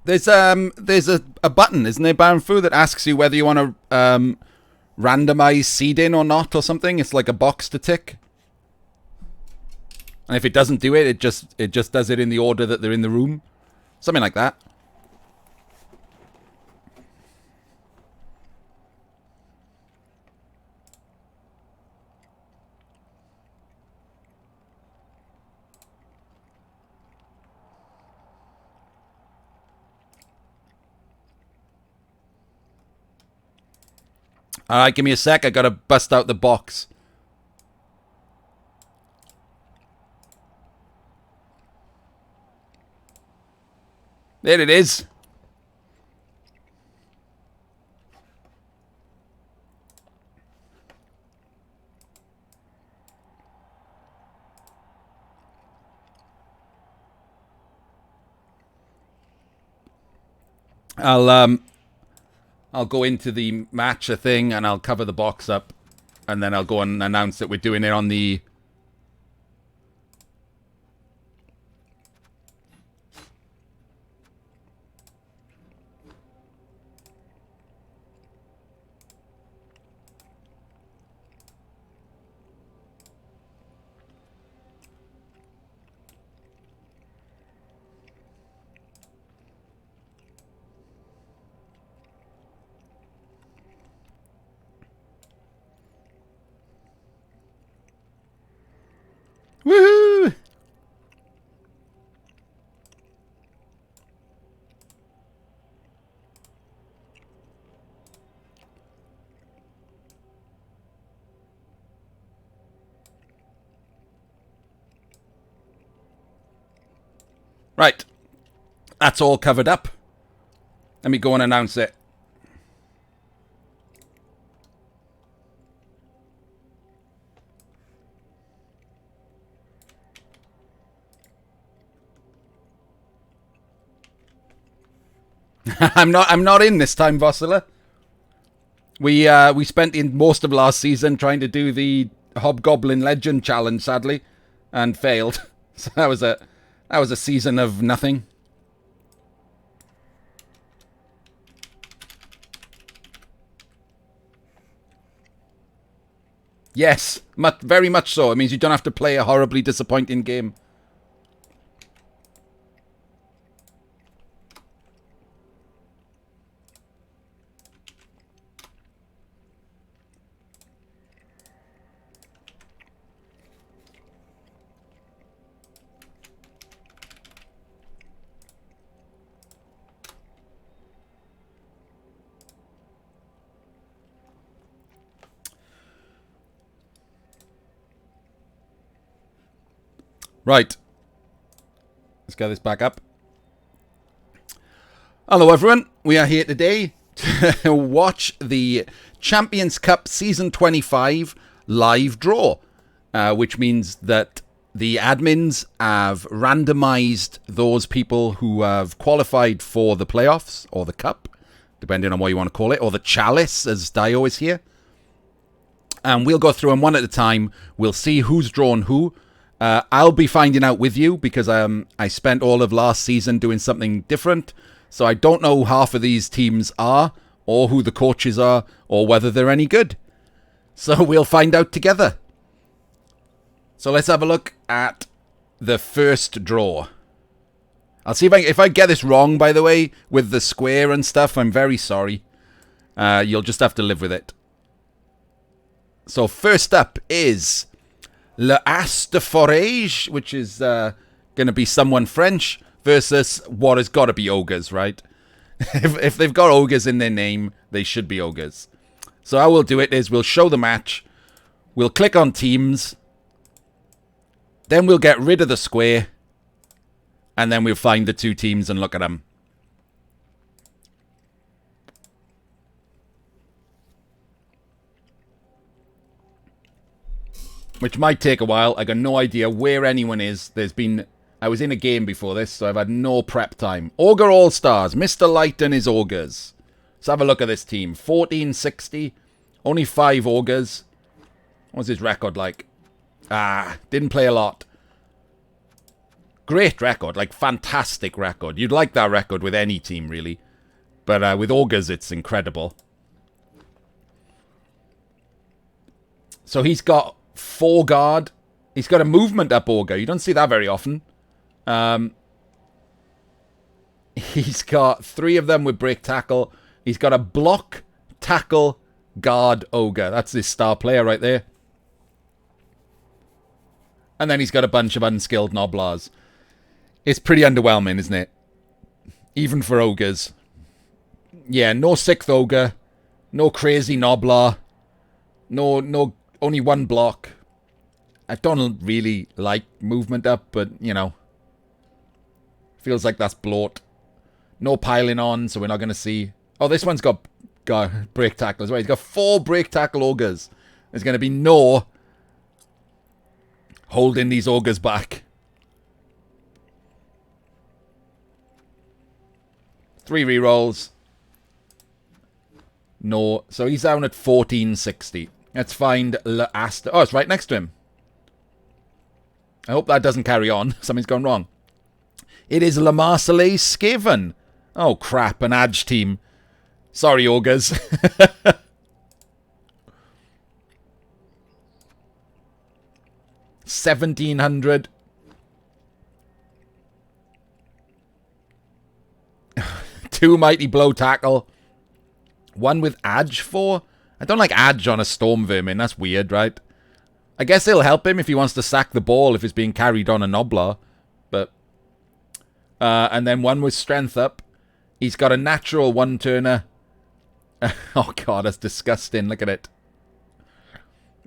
There's a button, isn't there, Baron Fu, that asks you whether you want to randomize seeding or not or something. It's like a box to tick. And if it doesn't do it, it just does it in the order that they're in the room. Something like that. Alright, give me a sec. I gotta bust out the box. There it is. I'll go into the matcha thing and I'll cover the box up, and then I'll go and announce that we're doing it on the... Woohoo! Right. That's all covered up. Let me go and announce it. I'm not in this time, Vossila. We spent in most of last season trying to do the Hobgoblin Legend challenge, sadly, and failed. So that was a season of nothing. Yes, very much so. It means you don't have to play a horribly disappointing game. Right. Let's get this back up. Hello, everyone. We are here today to watch the Champions Cup Season 25 live draw, which means that the admins have randomized those people who have qualified for the playoffs, or the cup, depending on what you want to call it, or the chalice, as Dio is here. And we'll go through them one at a time. We'll see who's drawn who. I'll be finding out with you because I spent all of last season doing something different. So I don't know who half of these teams are, or who the coaches are, or whether they're any good. So we'll find out together. So let's have a look at the first draw. I'll see if I get this wrong, by the way, with the square and stuff. I'm very sorry. You'll just have to live with it. So first up is Le As de Forage, which is going to be someone French, versus what has got to be ogres, right? if they've got ogres in their name, they should be ogres. So how we'll do it is we'll show the match. We'll click on teams. Then we'll get rid of the square. And then we'll find the two teams and look at them. Which might take a while. I got no idea where anyone is. I was in a game before this, so I've had no prep time. Ogre All-Stars. Mr. Light and his ogres. Let's have a look at this team. 1460. Only 5 ogres. What's his record like? Didn't play a lot. Great record, like fantastic record. You'd like that record with any team, really. But with Ogres, it's incredible. So he's got 4 guard. He's got a movement up Ogre. You don't see that very often. He's got 3 of them with break tackle. He's got a block, tackle, guard, Ogre. That's his star player right there. And then he's got a bunch of unskilled Noblars. It's pretty underwhelming, isn't it? Even for Ogres. Yeah, no 6th Ogre. No crazy Noblar. No, only 1 block. I don't really like movement up, but, you know. Feels like that's bloat. No piling on, so we're not going to see... Oh, this one's got break tackle as well. He's got 4 break tackle Ogres. There's going to be no holding these Ogres back. 3 rerolls. No. So he's down at 1460. Let's find Leaster. Oh, it's right next to him. I hope that doesn't carry on. Something's gone wrong. It is Le Marseillais Skaven. Oh, crap. An Adge team. Sorry, Ogres. 1700. Two Mighty Blow tackle. 1 with Adge 4. I don't like Adge on a Storm Vermin. That's weird, right? I guess it'll help him if he wants to sack the ball if it's being carried on a Noblar. But and then 1 with Strength up. He's got a natural 1-turner. Oh, God, that's disgusting. Look at it.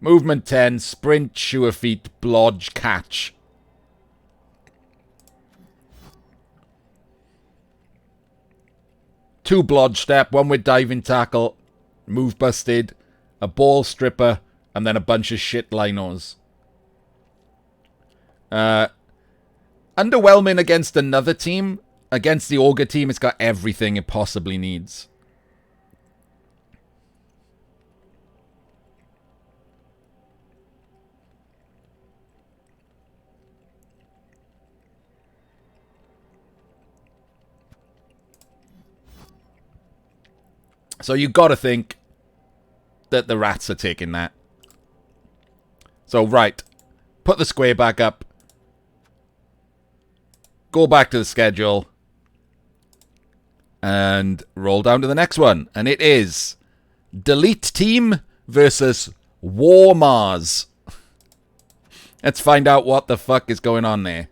Movement 10, sprint, sure feet, blodge, catch. Two blodge step, 1 with diving tackle, move busted, a ball stripper, and then a bunch of shit linos. Underwhelming against another team. Against the Ogre team, it's got everything it possibly needs. So you got to think that the rats are taking that. So, right. Put the square back up. Go back to the schedule. And roll down to the next one. And it is Delete Team versus War Mars. Let's find out what the fuck is going on there.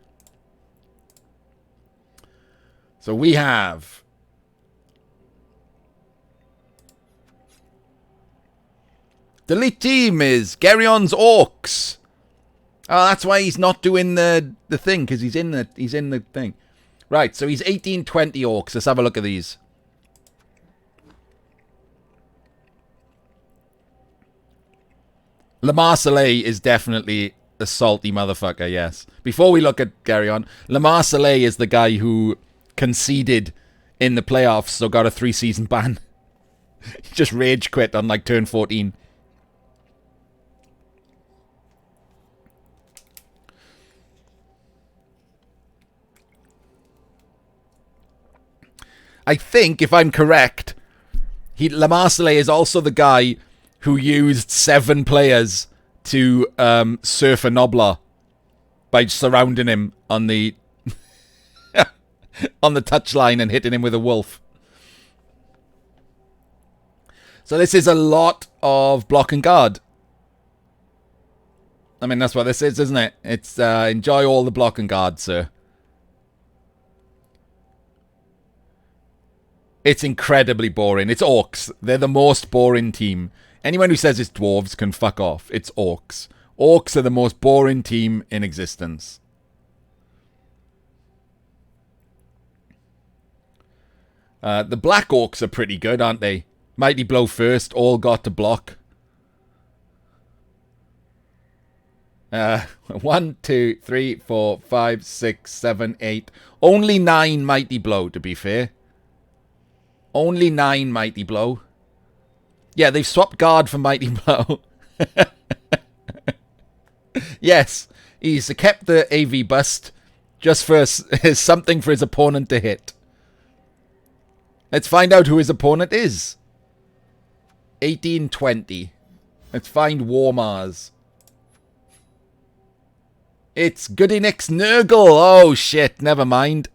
So we have... Delete Team is Gerion's Orcs. Oh, that's why he's not doing the thing, because he's in the thing. Right, so he's 1820 Orcs. Let's have a look at these. Le Marseillais is definitely a salty motherfucker, yes. Before we look at Gerion, Le Marseillais is the guy who conceded in the playoffs, so got a 3-season ban. He just rage quit on like turn 14. I think, if I'm correct, Le Marseillais is also the guy who used 7 players to surf a Noblar by surrounding him on the on the touchline and hitting him with a wolf. So this is a lot of block and guard. I mean, that's what this is, isn't it? It's enjoy all the block and guard, sir. It's incredibly boring. It's Orcs. They're the most boring team. Anyone who says it's Dwarves can fuck off. It's Orcs. Orcs are the most boring team in existence. The Black Orcs are pretty good, aren't they? Mighty Blow first. All got to block. 1, 2, 3, 4, 5, 6, 7, 8. Only 9 Mighty Blow, to be fair. Only 9 Mighty Blow. Yeah, they've swapped guard for Mighty Blow. Yes, he's kept the AV bust Just for something for his opponent to hit. Let's find out who his opponent is. 1820. Let's find War Mars. It's Goody Nick's Nurgle. Oh, shit. Never mind.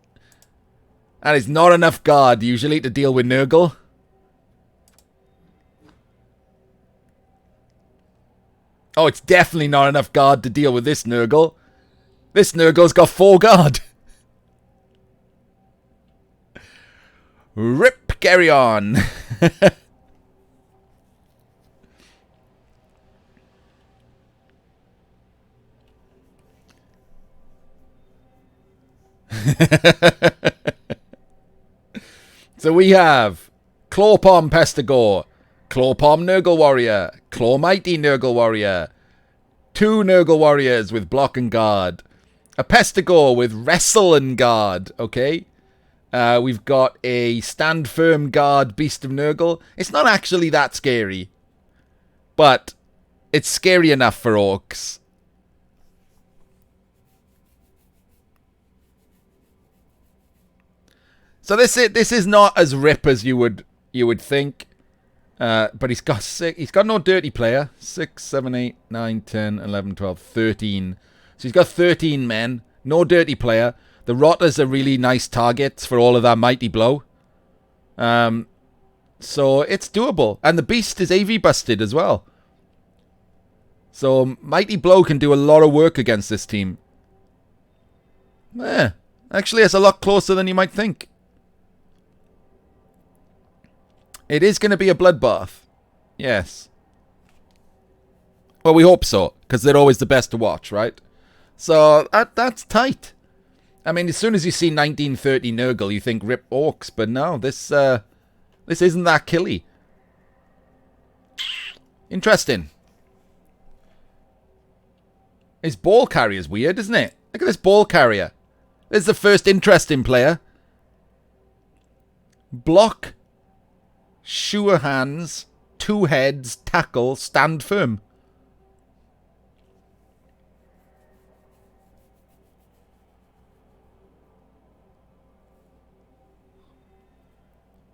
That is not enough guard usually to deal with Nurgle. Oh, it's definitely not enough guard to deal with this Nurgle. This Nurgle's got 4 guard. Rip, carry on. So we have Clawpalm Pestigore, Clawpalm Nurgle Warrior, Claw Mighty Nurgle Warrior, 2 Nurgle Warriors with block and guard, a Pestigore with wrestle and guard, okay? We've got a stand firm guard Beast of Nurgle. It's not actually that scary, but it's scary enough for orcs. So this is not as rip as you would think, but he's got no dirty player. 6, 7, 8, 9, 10, 11, 12, 13. So he's got 13 men. No dirty player. The Rotters are really nice targets for all of that Mighty Blow. So it's doable. And the Beast is AV busted as well. So Mighty Blow can do a lot of work against this team. Actually, it's a lot closer than you might think. It is going to be a bloodbath. Yes. Well, we hope so, because they're always the best to watch, right? So that's tight. I mean, as soon as you see 1930 Nurgle, you think rip orcs, but no, this isn't that killy. Interesting. His ball carrier's weird, isn't it? Look at this ball carrier. This is the first interesting player. Block, sure hands, 2 heads, tackle, stand firm.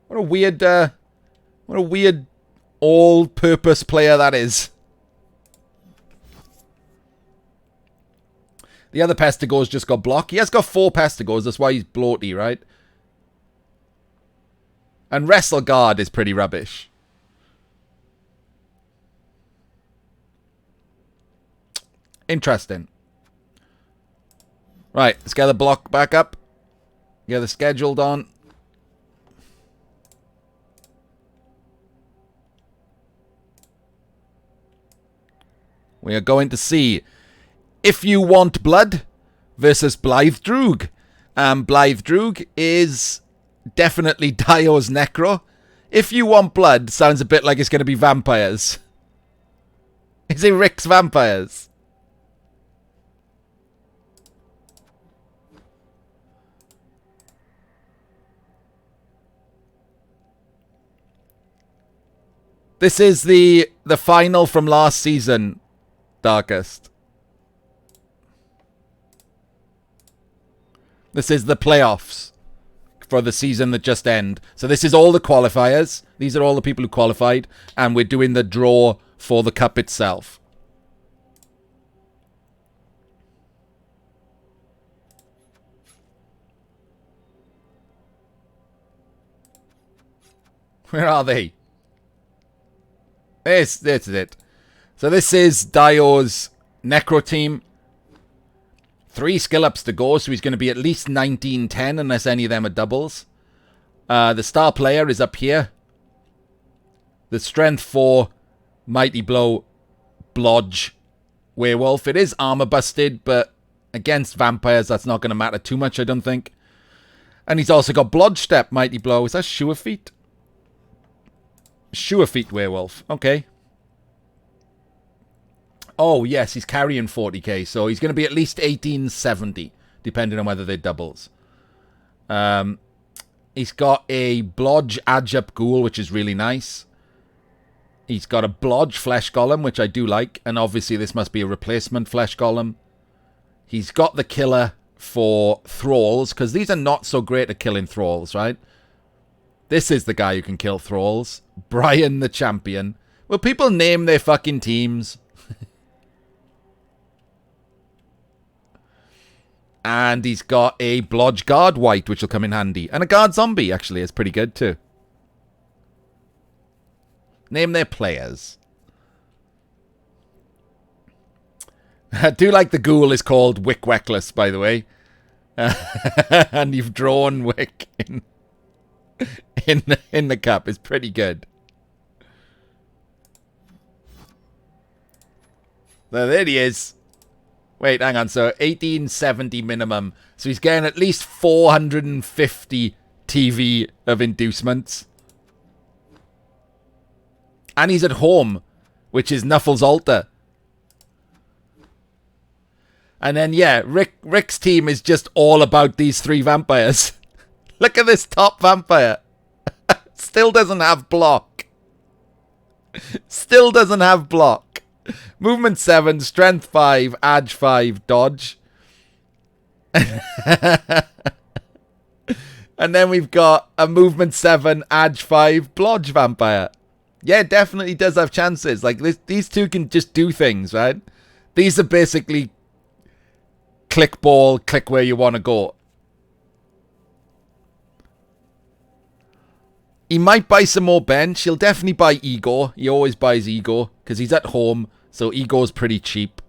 What a weird all-purpose player that is. The other Pestigore's just got block. He has got 4 Pestigores, that's why he's bloaty, right? And Wrestle Guard is pretty rubbish. Interesting. Right, let's get the block back up. Get the scheduled on. We are going to see If You Want Blood versus Blythe Droog. Blythe Droog is definitely Dio's Necro. If You Want Blood sounds a bit like it's going to be vampires. Is it Rick's Vampires? This is the final from last season, Darkest. This is the playoffs for the season that just ended. So this is all the qualifiers. These are all the people who qualified. And we're doing the draw for the cup itself. Where are they? This is it. So this is Dio's Necro team. 3 skill ups to go, so he's going to be at least 19-10 unless any of them are doubles. The star player is up here. The strength 4, Mighty Blow, Blodge, Werewolf. It is armor busted, but against vampires that's not going to matter too much, I don't think. And he's also got Blodge Step, Mighty Blow. Is that Sure Feet? Sure Feet Werewolf. Okay. Oh, yes, he's carrying 40k, so he's going to be at least 1870, depending on whether they're doubles. He's got a Blodge Adjup Ghoul, which is really nice. He's got a Blodge Flesh Golem, which I do like, and obviously this must be a replacement Flesh Golem. He's got the Killer for thralls, because these are not so great at killing thralls, right? This is the guy who can kill thralls. Brian the Champion. Will people name their fucking teams? And he's got a Blodge Guard White, which will come in handy. And a Guard Zombie, actually, is pretty good, too. Name their players. I do like the ghoul is called Wick Weckless, by the way. And you've drawn Wick in the cup. It's pretty good. There he is. Wait, hang on. So 1870 minimum. So he's getting at least 450 TV of inducements. And he's at home, which is Nuffle's altar. And then, yeah, Rick's team is just all about these 3 vampires. Look at this top vampire. Still doesn't have block. Still doesn't have block. Movement 7, Strength 5, Edge 5, Dodge. And then we've got a Movement 7, Edge 5, Blodge vampire. Yeah, definitely does have chances. Like, these two can just do things, right? These are basically click ball, click where you want to go. He might buy some more bench. He'll definitely buy Ego. He always buys Ego because he's at home, so Ego's pretty cheap.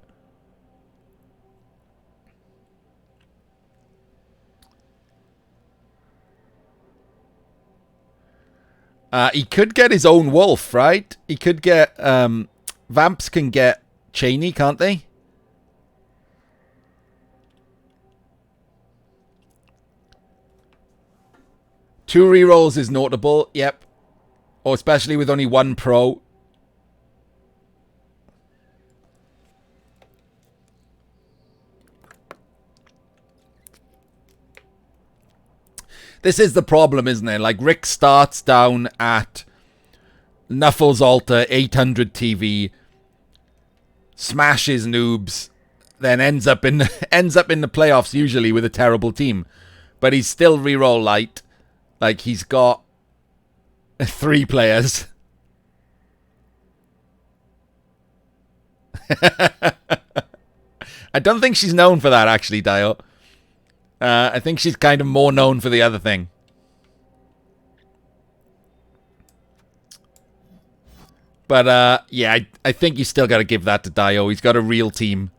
He could get his own wolf, right? He could get... Vamps can get Cheney, can't they? Two rerolls is notable, yep. Or especially with only 1 pro. This is the problem, isn't it? Like, Rick starts down at Nuffle's altar, 800 TV, smashes noobs, then ends up in the playoffs usually with a terrible team. But he's still reroll light. Like, he's got 3 players. I don't think she's known for that, actually, Dio. I think she's kind of more known for the other thing. But, yeah, I think you still got to give that to Dio. He's got a real team.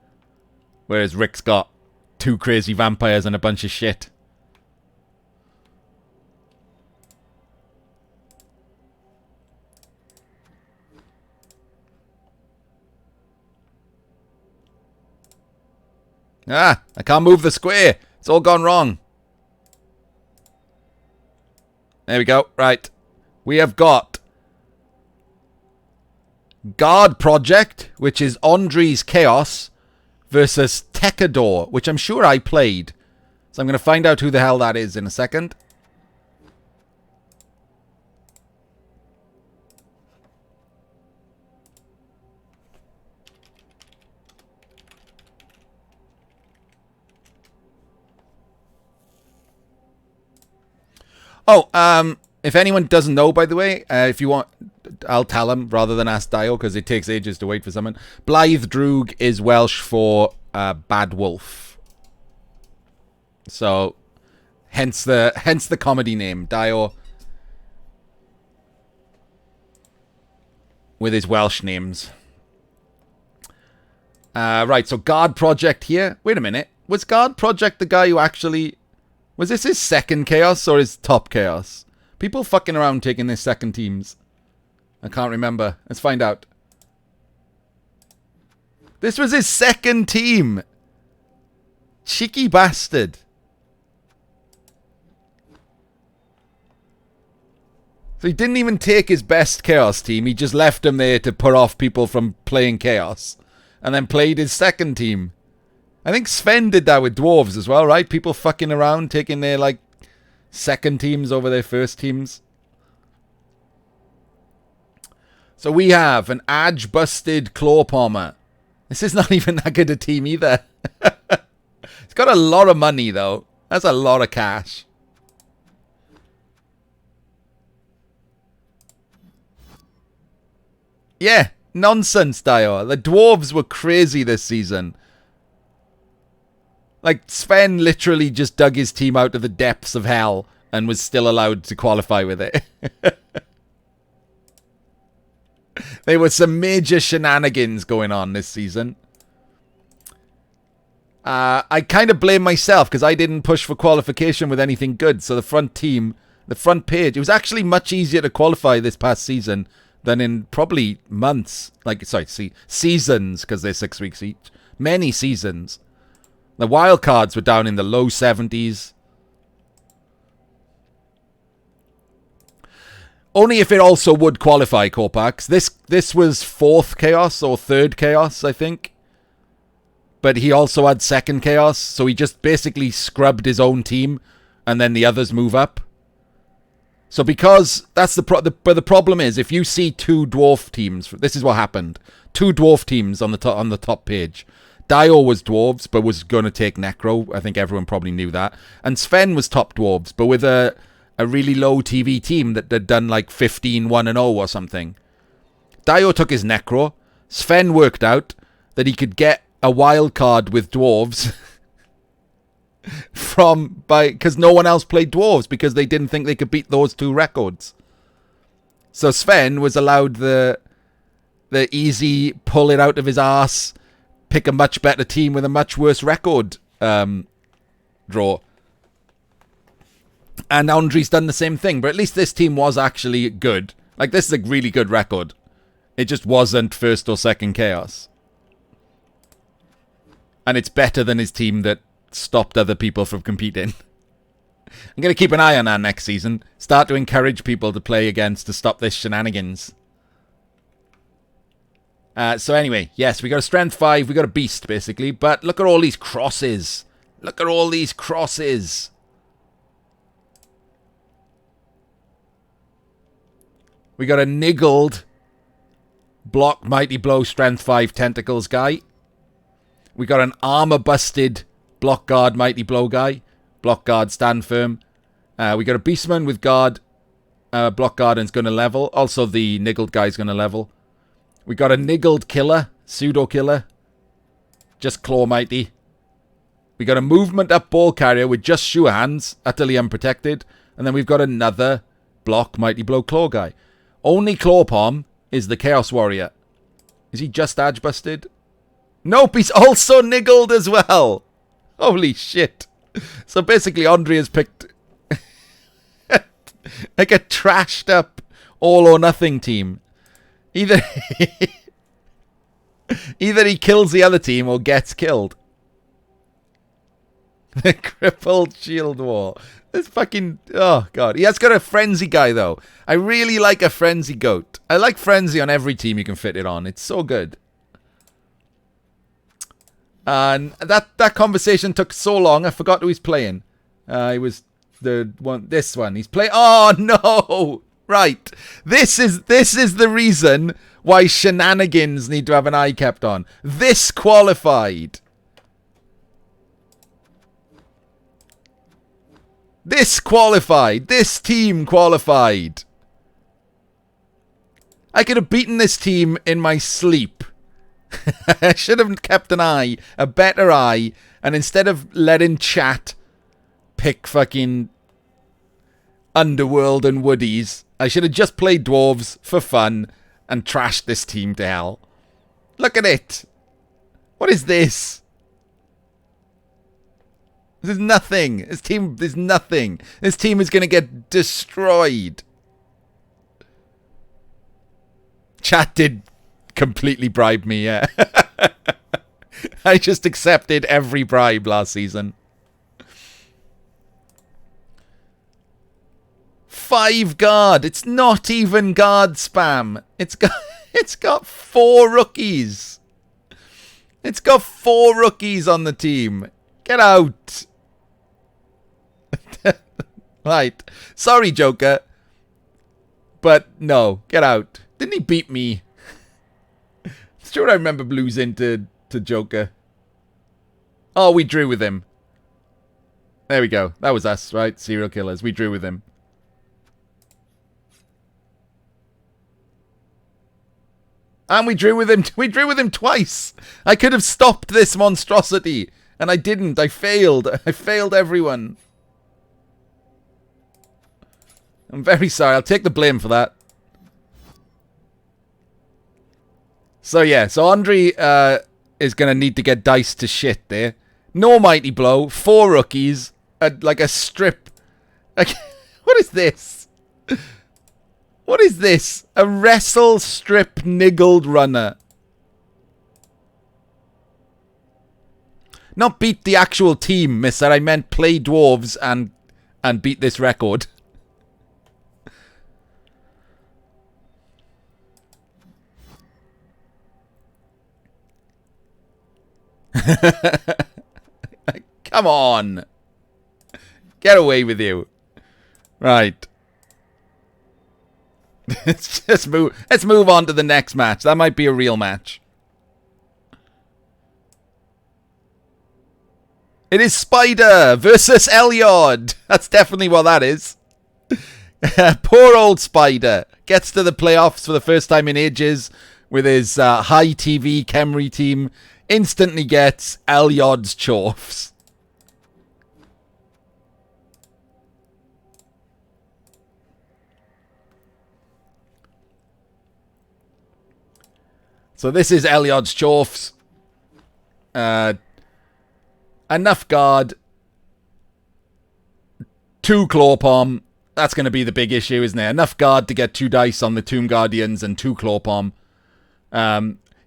Whereas Rick's got 2 crazy vampires and a bunch of shit. Ah, I can't move the square. It's all gone wrong. There we go. Right. We have got Guard Project, which is Andre's Chaos, versus Tekador, which I'm sure I played. So I'm going to find out who the hell that is in a second. Oh, if anyone doesn't know, by the way, if you want, I'll tell them rather than ask Dio because it takes ages to wait for someone. Blythe Droog is Welsh for bad wolf. So, hence the comedy name, Dio, with his Welsh names. Right, so Guard Project here. Wait a minute. Was Guard Project the guy who actually... Was this his second Chaos or his top Chaos? People fucking around taking their second teams. I can't remember. Let's find out. This was his second team. Cheeky bastard. So he didn't even take his best Chaos team. He just left him there to put off people from playing Chaos. And then played his second team. I think Sven did that with Dwarves as well, right? People fucking around, taking their, like, second teams over their first teams. So we have an Edge-busted Claw Palmer. This is not even that good a team either. It's got a lot of money, though. That's a lot of cash. Yeah, nonsense, Dio. The dwarves were crazy this season. Like, Sven literally just dug his team out of the depths of hell and was still allowed to qualify with it. There were some major shenanigans going on this season. I kind of blame myself because I didn't push for qualification with anything good. So the front team, the front page, it was actually much easier to qualify this past season than in probably months. Like, sorry, seasons, because they're 6 weeks each. Many seasons. The wild cards were down in the low 70s. Only if it also would qualify, Korpax. This was 4th Chaos or 3rd Chaos, I think. But he also had 2nd Chaos, so he just basically scrubbed his own team, and then the others move up. So because that's but the problem is, if you see 2 dwarf teams, this is what happened. 2 dwarf teams on the top page. Dio was dwarves, but was going to take Necro. I think everyone probably knew that. And Sven was top dwarves, but with a really low TV team that had done like 15-1-0 or something. Dio took his Necro. Sven worked out that he could get a wild card with dwarves because no one else played dwarves because they didn't think they could beat those 2 records. So Sven was allowed the easy pull it out of his arse, pick a much better team with a much worse record draw. And Andri's done the same thing, but at least this team was actually good. Like, this is a really good record. It just wasn't 1st or 2nd Chaos. And it's better than his team that stopped other people from competing. I'm going to keep an eye on that next season. Start to encourage people to play against to stop this shenanigans. So anyway, yes, we got a strength 5. We got a beast, basically. But look at all these crosses. Look at all these crosses. We got a niggled block, mighty blow, strength 5 tentacles guy. We got an armor busted block guard, mighty blow guy. Block guard, stand firm. We got a beastman with guard. Block guard and's going to level. Also, the niggled guy's going to level. We got a niggled killer, pseudo killer. Just claw mighty. We got a movement up ball carrier with just sure hands, utterly unprotected. And then we've got another block, mighty blow claw guy. Only claw palm is the Chaos Warrior. Is he just edge busted? Nope, he's also niggled as well. Holy shit. So basically, Andre has picked like a trashed up all or nothing team. Either he kills the other team or gets killed. The crippled shield wall. This fucking... Oh, God. He has got a frenzy guy, though. I really like a frenzy goat. I like frenzy on every team you can fit it on. It's so good. And that conversation took so long, I forgot who he's playing. He was this one. He's playing... Oh, no! Right. This is the reason why shenanigans need to have an eye kept on. This qualified. This qualified. This team qualified. I could have beaten this team in my sleep. I should have kept an eye, a better eye, and instead of letting chat pick fucking Underworld and Woodies, I should have just played dwarves for fun and trashed this team to hell. Look at it. What is this? This is nothing. This team is nothing. This team is going to get destroyed. Chat did completely bribe me, yeah. I just accepted every bribe last season. 5 guard. It's not even guard spam. It's got 4 rookies. It's got 4 rookies on the team. Get out. Right. Sorry, Joker. But no, get out. Didn't he beat me? Sure, I remember losing to Joker. Oh, we drew with him. There we go. That was us, right? Serial killers. We drew with him. And we drew with him. We drew with him twice. I could have stopped this monstrosity, and I didn't. I failed. I failed everyone. I'm very sorry. I'll take the blame for that. So yeah. So Andre is gonna need to get diced to shit there. No mighty blow. 4 rookies. Like a strip. Like, what is this? What is this? A wrestle strip niggled runner. Not beat the actual team, mister. I meant play dwarves and beat this record. Come on. Get away with you. Right. Let's move on to the next match. That might be a real match. It is Spider versus Elyod. That's definitely what that is. Poor old Spider gets to the playoffs for the first time in ages with his high TV Kemri team. Instantly gets Elyod's chorfs. So this is Elyod's chorfs. Enough guard. 2 claw palm. That's going to be the big issue, isn't it? Enough guard to get 2 dice on the Tomb Guardians and 2 claw palm.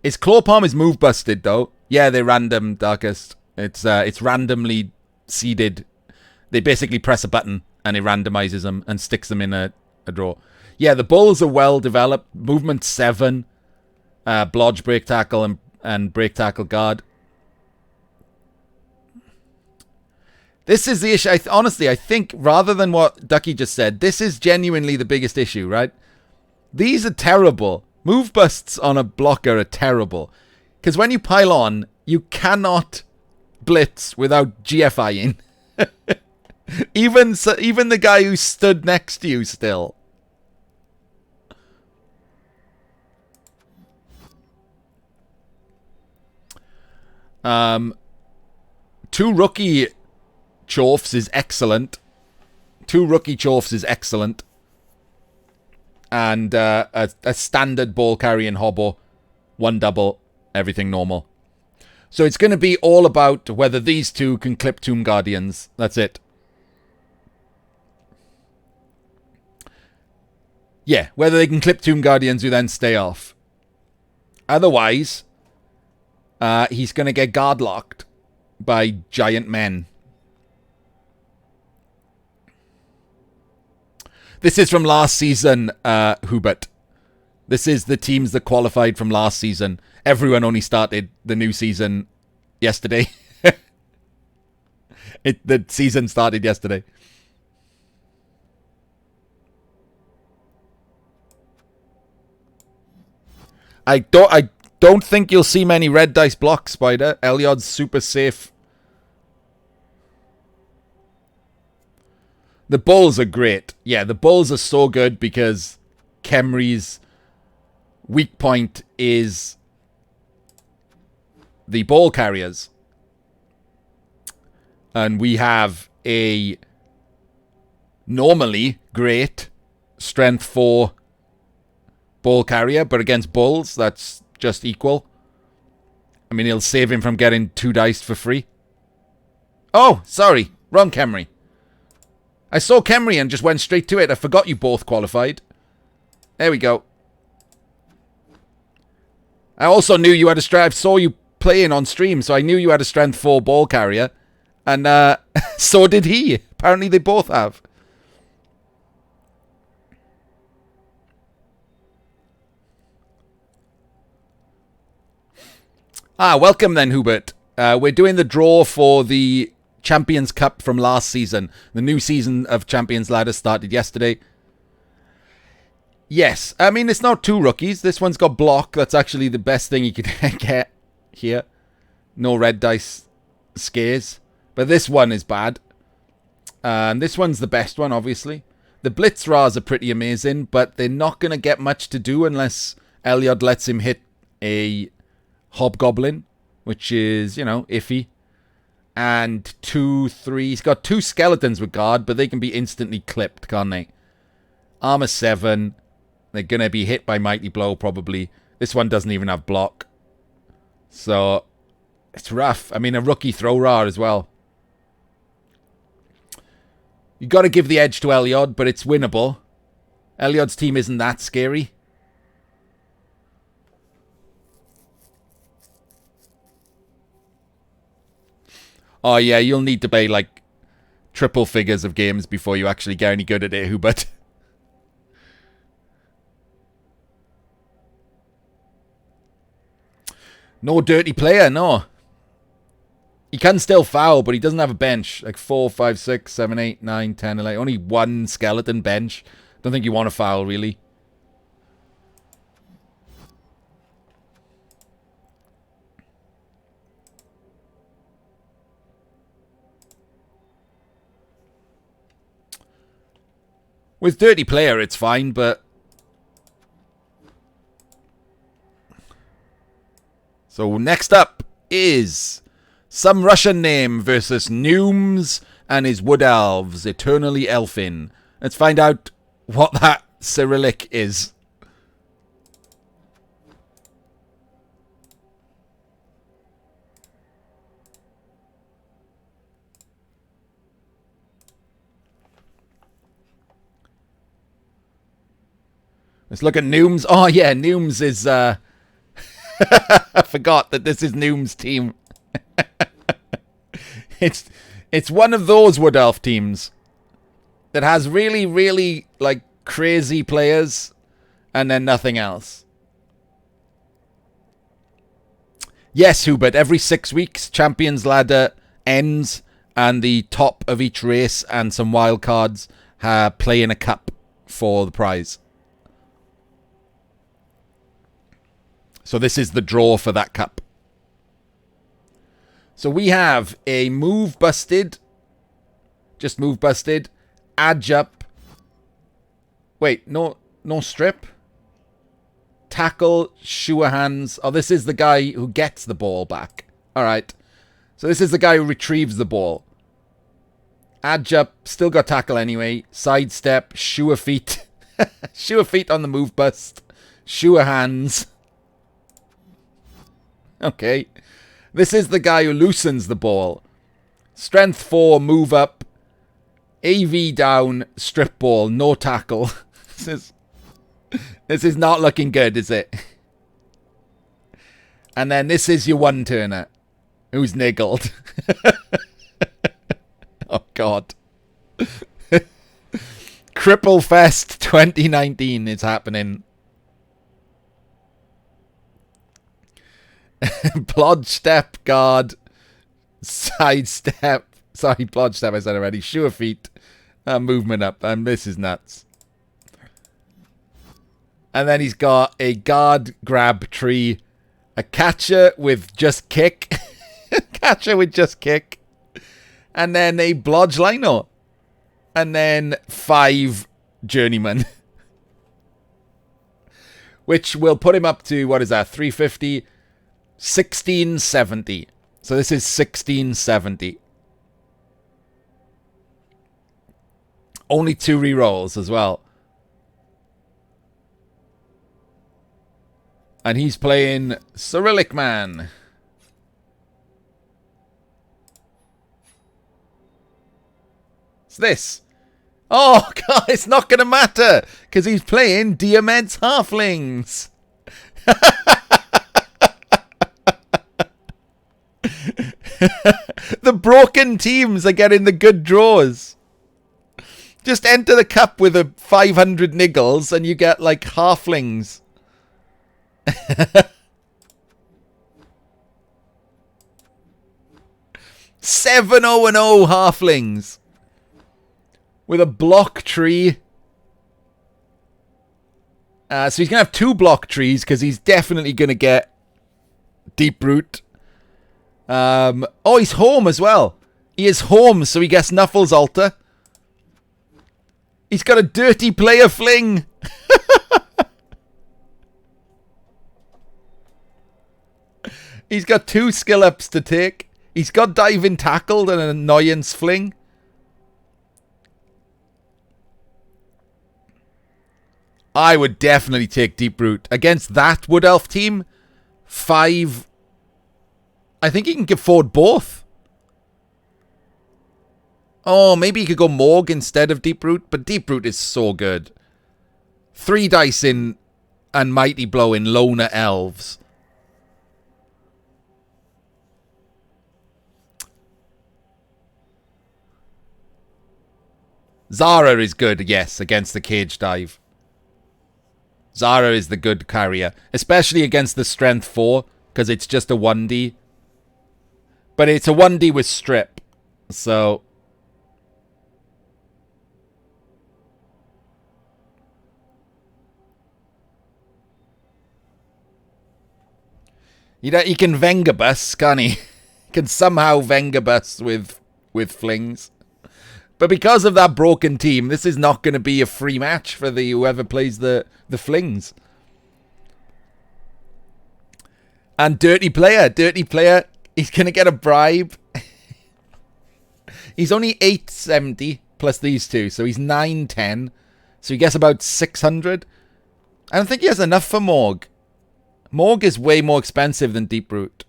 His claw palm is move busted though. Yeah, they're random, Darkest. It's randomly seeded. They basically press a button and it randomizes them and sticks them in a draw. Yeah, the bulls are well developed. Movement 7. Blodge, break tackle, and break tackle guard. This is the issue. Honestly, I think, rather than what Ducky just said, this is genuinely the biggest issue, right? These are terrible. Move busts on a blocker are terrible. Because when you pile on, you cannot blitz without GFIing. Even the guy who stood next to you still. Two rookie chorfs is excellent. And a standard ball carrying hobble. 1 double. Everything normal. So it's going to be all about whether these two can clip Tomb Guardians. That's it. Yeah, whether they can clip Tomb Guardians who then stay off. Otherwise, he's going to get guard locked by giant men. This is from last season, Hubert. This is the teams that qualified from last season. Everyone only started the new season yesterday. The season started yesterday. I don't think you'll see many red dice blocks, Spider. Elyod's super safe. The bulls are great. Yeah, the bulls are so good because Kemri's weak point is the ball carriers. And we have a normally great strength 4 ball carrier, but against bulls, that's just equal. I mean, he'll save him from getting 2 dice for free. Oh, sorry. Wrong Kemri. I saw Kemri and just went straight to it. I forgot you both qualified. There we go. I also knew you had a strength. I saw you playing on stream, so I knew you had a strength 4 ball carrier. And so did he. Apparently they both have. Welcome then, Hubert. We're doing the draw for the Champions Cup from last season. The new season of Champions Ladder started yesterday. Yes, I mean, it's not 2 rookies. This one's got block. That's actually the best thing you could get here. No red dice scares. But this one is bad. And this one's the best one, obviously. The Blitz Rars are pretty amazing, but they're not going to get much to do unless Elyod lets him hit a Hobgoblin, which is, you know, iffy. And 2, 3. He's got 2 skeletons with guard, but they can be instantly clipped, can't they? Armor 7. They're going to be hit by Mighty Blow, probably. This one doesn't even have block. So, it's rough. I mean, a rookie throw rar as well. You got to give the edge to Elyod, but it's winnable. Elyod's team isn't that scary. Oh, yeah, you'll need to play, like, triple figures of games before you actually get any good at it, Hubert. No dirty player, no. He can still foul, but he doesn't have a bench. Like 4, 5, 6, 7, 8, 9, 10, 11. Only one skeleton bench. Don't think you want to foul, really. With dirty player, it's fine, but... So next up is some Russian name versus Nooms and his Wood Elves, Eternally Elfin. Let's find out what that Cyrillic is. Let's look at Nooms. Oh yeah, Nooms is... I forgot that this is Noom's team. It's one of those Wood Elf teams that has really, really, like, crazy players and then nothing else. Yes, Hubert, every 6 weeks, Champions Ladder ends and the top of each race and some wild cards play in a cup for the prize. So this is the draw for that cup. So we have a move busted. Just move busted. Adge up. Wait, no strip. Tackle, sure hands. Oh, this is the guy who gets the ball back. Alright. So this is the guy who retrieves the ball. Adge up, still got tackle anyway. Sidestep, sure feet. Sure feet on the move bust. Sure hands. Okay. This is the guy who loosens the ball. Strength 4, move up. AV down, strip ball, no tackle. This is not looking good, is it? And then this is your one-turner, who's niggled. Oh, God. Cripple Fest 2019 is happening. Plodge step, guard, sidestep. Sorry, plodge step, I said already. Sure feet, movement up. And this is nuts. And then he's got a guard grab tree, a catcher with just kick, catcher with just kick, and then a blodge lino, and then 5 journeyman, which will put him up to, what is that, 350, 1670. So this is 1670. Only 2 rerolls as well. And he's playing Cyrillic Man. It's this. Oh, God, it's not going to matter. Because he's playing Diomed's Halflings. The broken teams are getting the good draws. Just enter the cup with a 500 niggles and you get like halflings. 7-0-0 halflings with a block tree. So he's going to have 2 block trees because he's definitely going to get deep root. Oh, he's home as well. He is home, so he gets Nuffle's altar. He's got a dirty player fling. He's got 2 skill ups to take. He's got diving tackle and an annoyance fling. I would definitely take Deep Root. Against that Wood Elf team, 5... I think he can afford both. Oh, maybe he could go Morg instead of Deep Root, but Deep Root is so good. 3 dice in and Mighty Blow in Loner Elves. Zara is good, yes, against the Cage Dive. Zara is the good carrier, especially against the Strength 4, because it's just a 1D. But it's a 1D with Strip, so... He can Vengabus, can't he? He can somehow Vengabus with flings. But because of that broken team, this is not going to be a free match for the whoever plays the flings. And Dirty Player, he's going to get a bribe. He's only 870 plus these 2, so he's 910. So he gets about 600. I don't think he has enough for Morg. Morg is way more expensive than Deep Root.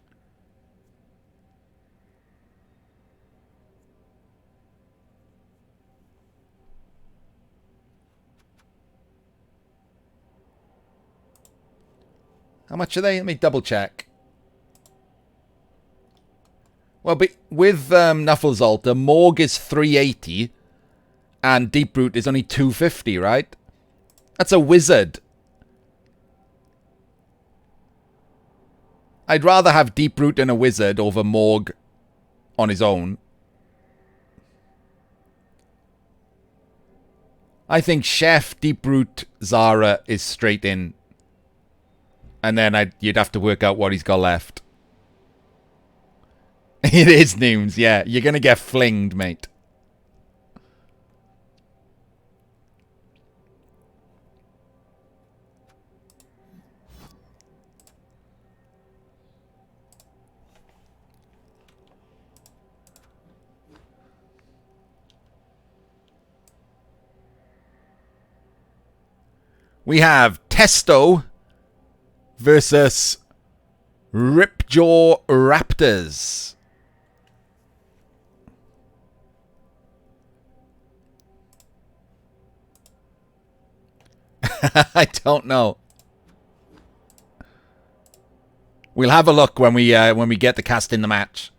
How much are they? Let me double check. Well, but with Nuffle's Altar, Morg is 380 and Deep Root is only 250, right? That's a wizard. I'd rather have Deep Root and a wizard over Morg on his own. I think Chef, Deep Root, Zara is straight in. And then you'd have to work out what he's got left. It is Nooms, yeah. You're going to get flinged, mate. We have Testo versus Ripjaw Raptors. I don't know. We'll have a look when we get the cast in the match.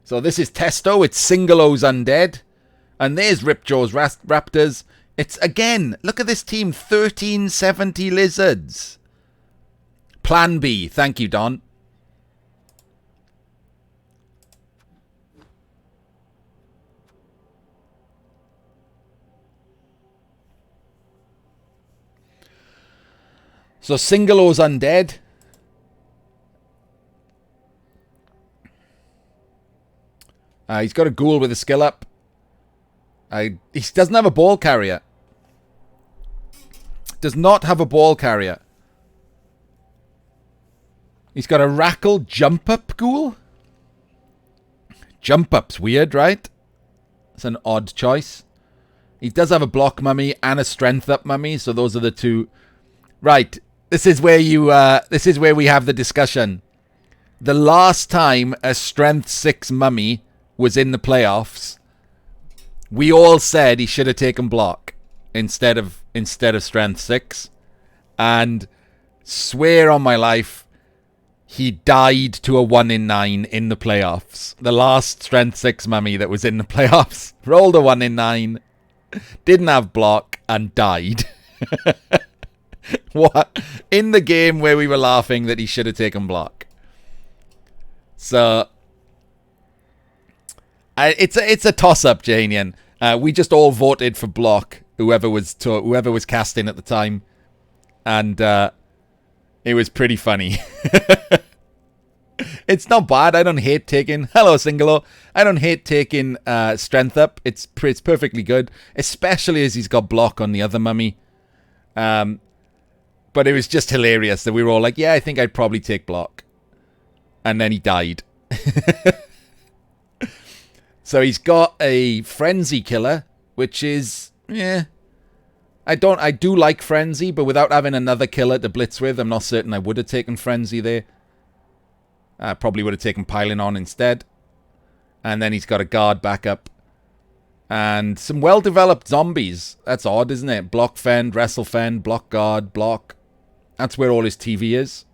So this is Testo. It's Single O's Undead. And there's Ripjaw's Raptors. It's, again, look at this team. 1370 Lizards. Plan B. Thank you, Don. So Single O's Undead. He's got a ghoul with a skill up. He doesn't have a ball carrier. Does not have a ball carrier. He's got a Rackle jump up ghoul. Jump up's weird, right? It's an odd choice. He does have a block mummy and a strength up mummy, so those are the two. Right. This is where this is where we have the discussion. The last time a strength 6 mummy was in the playoffs, we all said he should have taken block instead of strength 6, and swear on my life, he died to a 1 in 9 in the playoffs. The last strength 6 mummy that was in the playoffs rolled a 1 in 9, didn't have block, and died. What? In the game where we were laughing that he should have taken block. So it's a toss-up, Janian. We just all voted for block, whoever was casting at the time, and it was pretty funny. It's not bad. I don't hate taking... Hello, Singolo. I don't hate taking strength up. It's perfectly good, especially as he's got block on the other mummy. But it was just hilarious that we were all like, yeah, I think I'd probably take block. And then he died. So he's got a Frenzy Killer, which is... yeah. I do like Frenzy, but without having another killer to blitz with, I'm not certain I would have taken Frenzy there. I probably would have taken Piling On instead. And then he's got a guard backup. And some well-developed zombies. That's odd, isn't it? Block Fend, Wrestle Fend, Block Guard, Block. That's where all his TV is.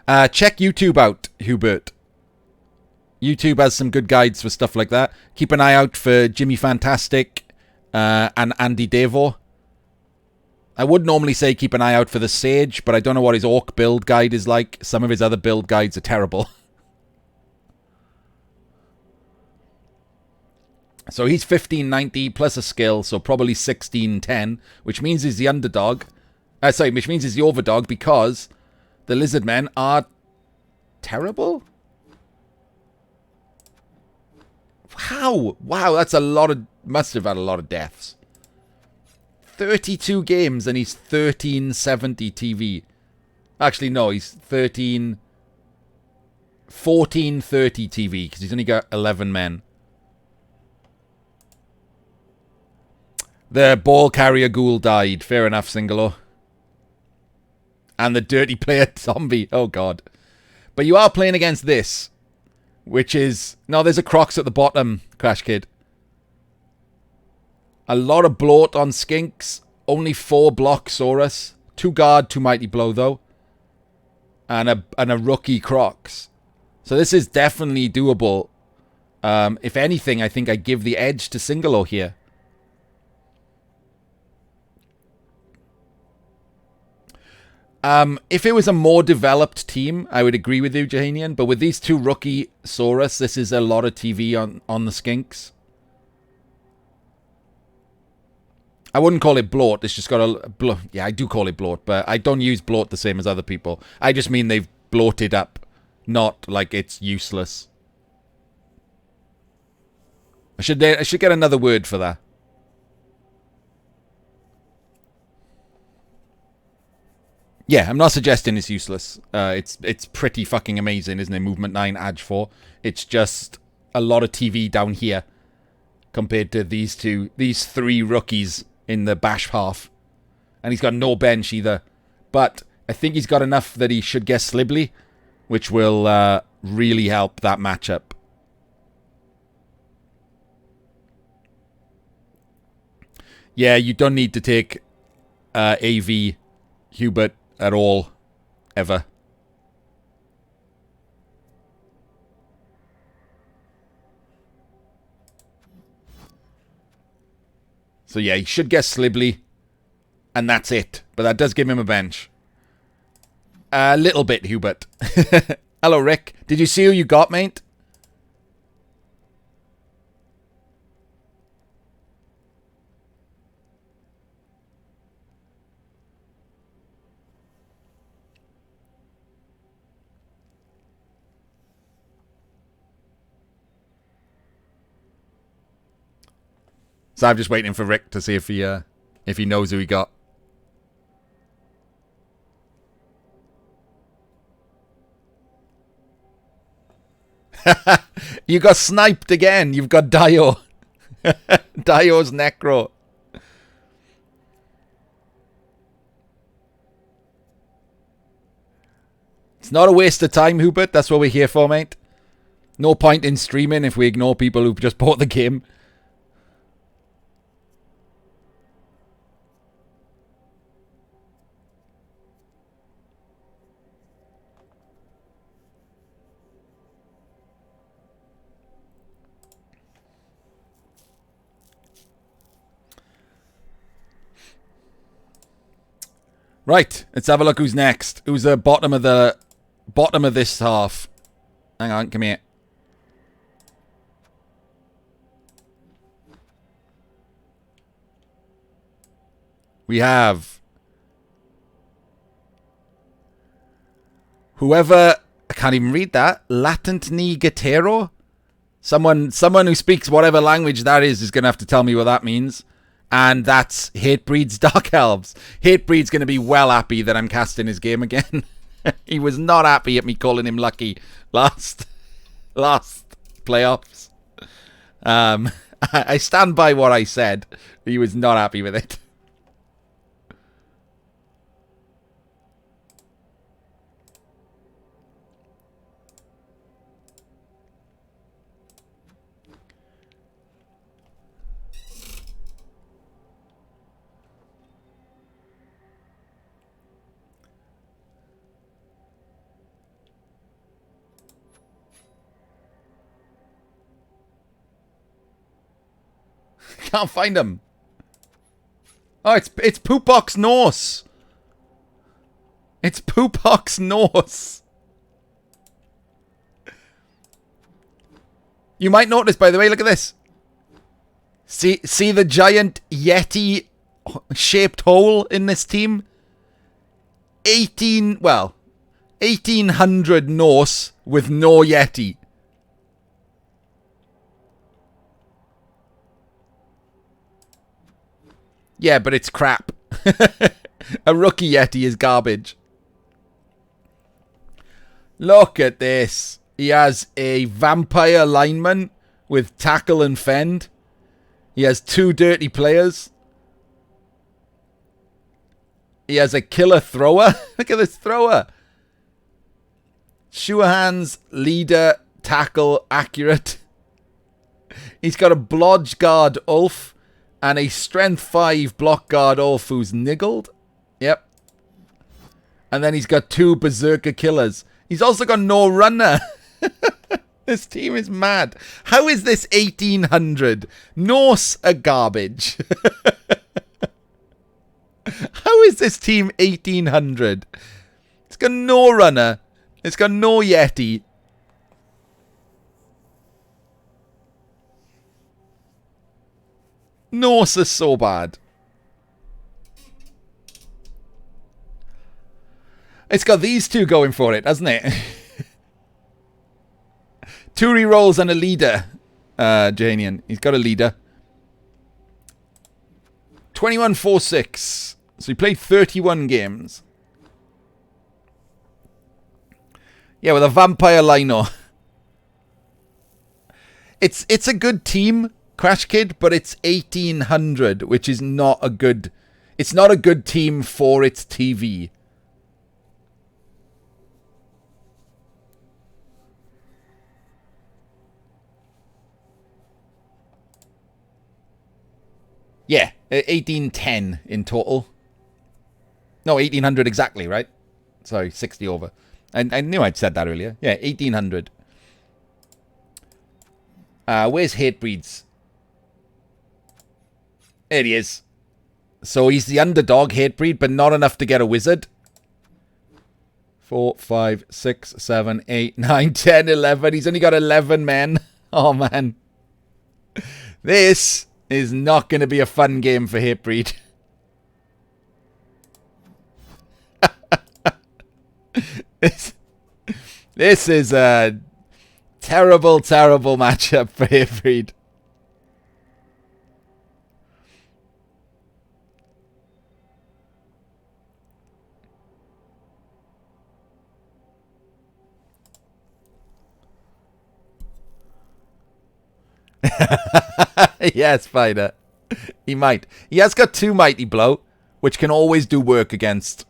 Check YouTube out, Hubert. YouTube has some good guides for stuff like that. Keep an eye out for Jimmy Fantastic and Andy Devo. I would normally say keep an eye out for the Sage, but I don't know what his Orc build guide is like. Some of his other build guides are terrible. So he's 1590 plus a skill, so probably 1610, which means he's the underdog. Which means he's the overdog because the Lizardmen are terrible. How? Wow, that's a lot of... must have had a lot of deaths. 32 games and he's 1370 TV. Actually, no, he's 1430 TV because he's only got 11 men. The ball carrier ghoul died. Fair enough, Singalo. And the dirty player zombie. Oh, God. But you are playing against this, which is... no, there's a Crocs at the bottom, Crash Kid. A lot of bloat on Skinks. Only 4 block Saurus. 2 guard, 2 mighty blow, though. And a rookie Crocs. So this is definitely doable. If anything, I think I give the edge to Singalo here. If it was a more developed team, I would agree with you, Jahanian. But with these 2 rookie Saurus, this is a lot of TV on the Skinks. I wouldn't call it bloat. It's just got a... yeah, I do call it bloat, but I don't use bloat the same as other people. I just mean they've bloated up, not like it's useless. I should get another word for that. Yeah, I'm not suggesting it's useless. It's pretty fucking amazing, isn't it? Movement 9, Edge 4. It's just a lot of TV down here compared to these 3 rookies in the bash half. And he's got no bench either. But I think he's got enough that he should get Slibbly, which will really help that matchup. Yeah, you don't need to take AV Hubert at all, ever. So yeah, he should get Slibbly, and that's it. But that does give him a bench. A little bit, Hubert. Hello, Rick. Did you see who you got, mate? So I'm just waiting for Rick to see if he knows who he got. You got sniped again. You've got Dio. Dio's Necro. It's not a waste of time, Hubert. That's what we're here for, mate. No point in streaming if we ignore people who've just bought the game. Right, let's have a look who's next. Who's the bottom of this half? Hang on, come here. We have Whoever, I can't even read that. Latent Ni Gatero? Someone who speaks whatever language that is going to have to tell me what that means. And that's Hatebreed's Dark Elves. Hatebreed's going to be well happy that I'm casting his game again. He was not happy at me calling him lucky last playoffs. I stand by what I said. He was not happy with it. Can't find him. Oh, it's Poopbox Norse. It's Poopbox Norse. You might notice, by the way, look at this. See the giant Yeti-shaped hole in this team? 1800 Norse with no Yeti. Yeah, but it's crap. A rookie Yeti is garbage. Look at this. He has a vampire lineman with tackle and fend. He has 2 dirty players. He has a killer thrower. Look at this thrower. Sure hands, leader, tackle, accurate. He's got a blodge guard Ulf. And a strength 5 block guard Ulf who's niggled. Yep. And then he's got 2 berserker killers. He's also got no runner. This team is mad. How is this 1800? Norse are garbage. How is this team 1800? It's got no runner. It's got no Yeti. Norse are so bad. It's got these 2 going for it, hasn't it? 2 rerolls and a leader. Janian. He's got a leader. 21-4-6. So he played 31 games. Yeah, with a vampire lino. It's a good team, Crash Kid, but it's 1800, which is not a good... It's not a good team for its TV. Yeah, 1810 in total. No, 1800 exactly, right? Sorry, 60 over. I knew I'd said that earlier. Yeah, 1800. Where's Hatebreeds? There he is. So he's the underdog, Hatebreed, but not enough to get a wizard. 4, 5, 6, 7, 8, 9, 10, 11. He's only got 11 men. Oh, man. This is not going to be a fun game for Hatebreed. This is a terrible, terrible matchup for Hatebreed. Yes, Spider. He might. He has got 2 Mighty Blow, which can always do work against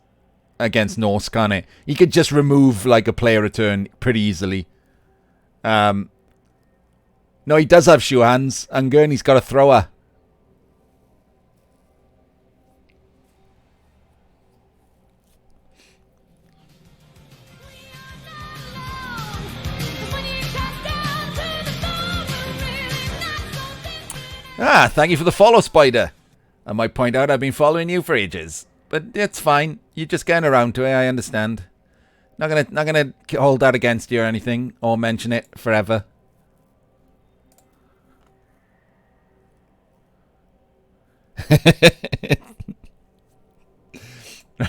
Norse, can't it? He could just remove like a player return pretty easily. No, he does have sure hands. Unger, and he's got a thrower. Ah, thank you for the follow, Spider. I might point out I've been following you for ages, but it's fine. You're just getting around to it. I understand. Not gonna hold that against you or anything, or mention it forever.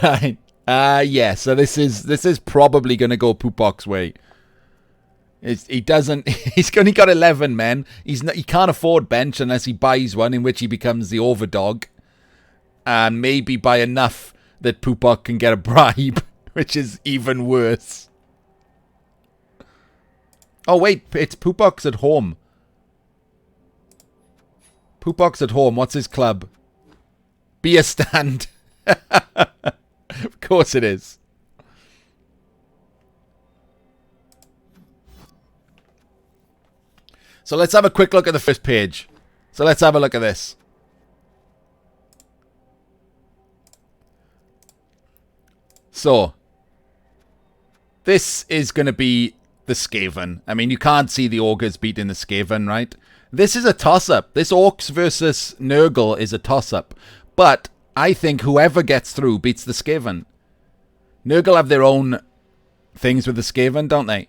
Right. Yeah, so this is probably going to go Pupok's way. He doesn't. He's only got 11 men. He can't afford bench unless he buys one, in which he becomes the overdog, and maybe by enough that Pupok can get a bribe, which is even worse. Oh wait, it's Pupok's at home. Pupok's at home. What's his club? Beer stand. Of course it is. So let's have a quick look at the first page. So let's have a look at this. So, this is going to be the Skaven. I mean, you can't see the Ogres beating the Skaven, right? This is a toss-up. This Orcs versus Nurgle is a toss-up. But I think whoever gets through beats the Skaven. Nurgle have their own things with the Skaven, don't they?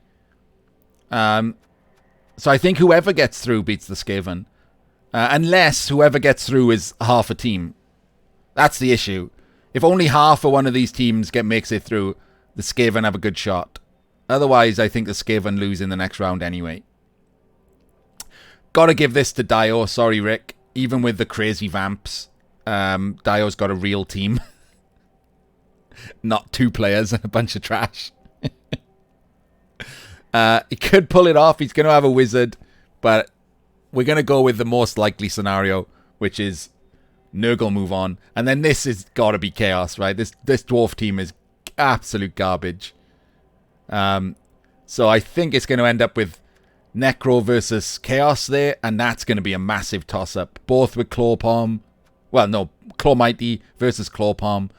So I think whoever gets through beats the Skaven. Unless whoever gets through is half a team. That's the issue. If only half of one of these teams makes it through, the Skaven have a good shot. Otherwise, I think the Skaven lose in the next round anyway. Gotta give this to Dio. Sorry, Rick. Even with the crazy vamps, Dio's got a real team. Not 2 players and a bunch of trash. He could pull it off. He's going to have a wizard. But we're going to go with the most likely scenario, which is Nurgle move on. And then this has got to be chaos, right? This dwarf team is absolute garbage. So I think it's going to end up with Necro versus Chaos there. And that's going to be a massive toss-up. Both with Clawpalm. Well, no. Claw Mighty versus Clawpalm.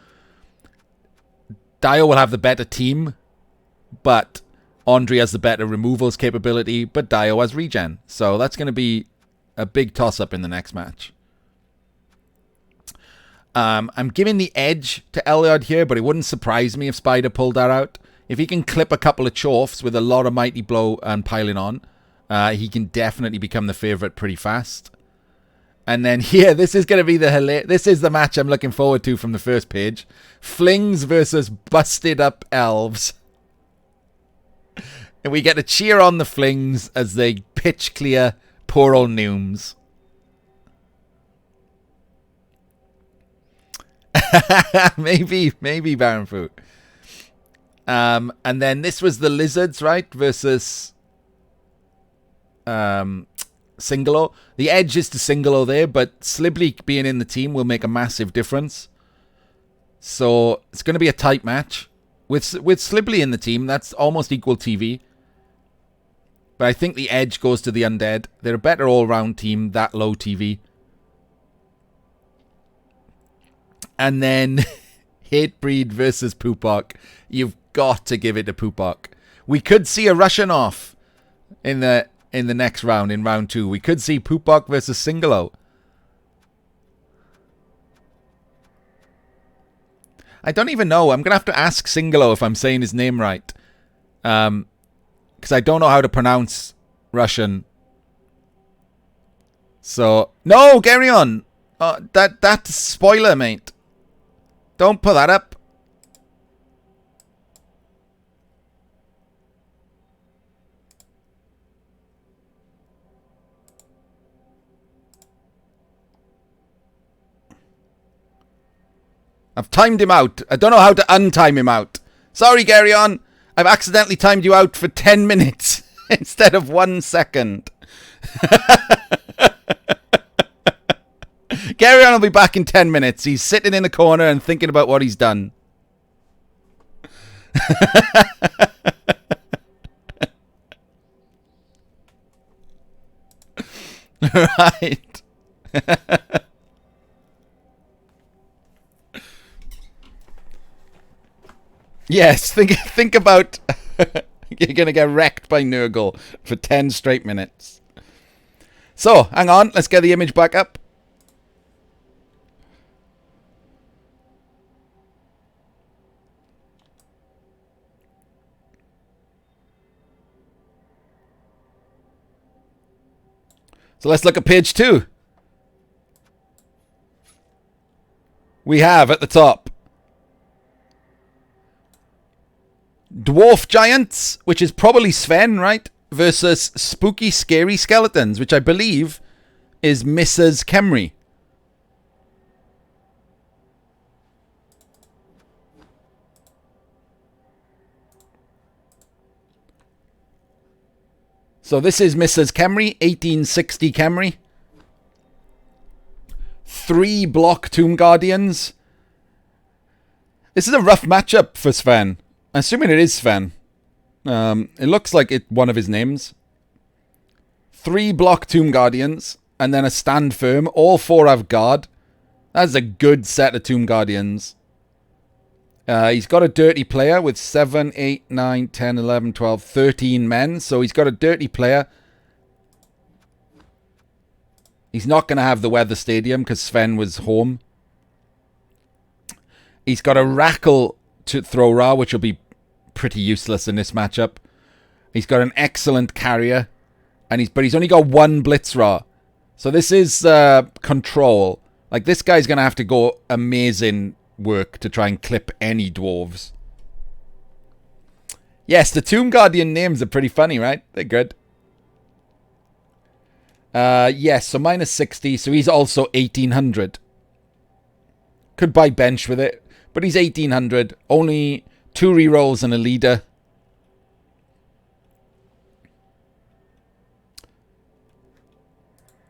Dio will have the better team. But Andre has the better removals capability, but Dio has regen. So that's going to be a big toss-up in the next match. I'm giving the edge to Elyod here, but it wouldn't surprise me if Spider pulled that out. If he can clip a couple of chorfs with a lot of Mighty Blow and piling on, he can definitely become the favourite pretty fast. And then here, this is going to be this is the match I'm looking forward to from the first page. Flings versus Busted Up Elves. And we get to cheer on the Flings as they pitch clear poor old Nooms. maybe Baron Fruit. And then this was the Lizards, right? Versus Singolo. The edge is to Singolo there, but Slibley being in the team will make a massive difference. So it's going to be a tight match. With Slibley in the team, that's almost equal TV. But I think the edge goes to the Undead. They're a better all-round team, that low TV. And then Hatebreed versus Pupok. You've got to give it to Pupok. We could see a Russian off in the next round, in round 2. We could see Pupok versus Singolo. I don't even know. I'm going to have to ask Singolo if I'm saying his name right. Because I don't know how to pronounce Russian. So, no, carry on. That's spoiler, mate. Don't put that up. I've timed him out. I don't know how to untime him out. Sorry, Gary on. I've accidentally timed you out for 10 minutes instead of 1 second. Gary on will be back in 10 minutes. He's sitting in the corner and thinking about what he's done. Right. Yes, think about you're going to get wrecked by Nurgle for 10 straight minutes. So, hang on, let's get the image back up. So let's look at page 2. We have at the top Dwarf Giants, which is probably Sven, right? Versus Spooky Scary Skeletons, which I believe is Mrs. Kemry. So this is Mrs. Kemry, 1860 Kemry. 3 block Tomb Guardians. This is a rough matchup for Sven. I'm assuming it is Sven. It looks like one of his names. 3 block Tomb Guardians. And then a stand firm. All 4 have guard. That's a good set of Tomb Guardians. He's got a dirty player with 7, 8, 9, 10, 11, 12, 13 men. So he's got a dirty player. He's not going to have the Weather Stadium because Sven was home. He's got a Rackle to throw Ra, which will be pretty useless in this matchup. He's got an excellent carrier. But he's only got 1 Blitz Ra. So this is control. Like, this guy's going to have to go amazing work to try and clip any dwarves. Yes, the Tomb Guardian names are pretty funny, right? They're good. Yes, so minus 60. So he's also 1800. Could buy bench with it. But he's 1800. Only 2 rerolls and a leader.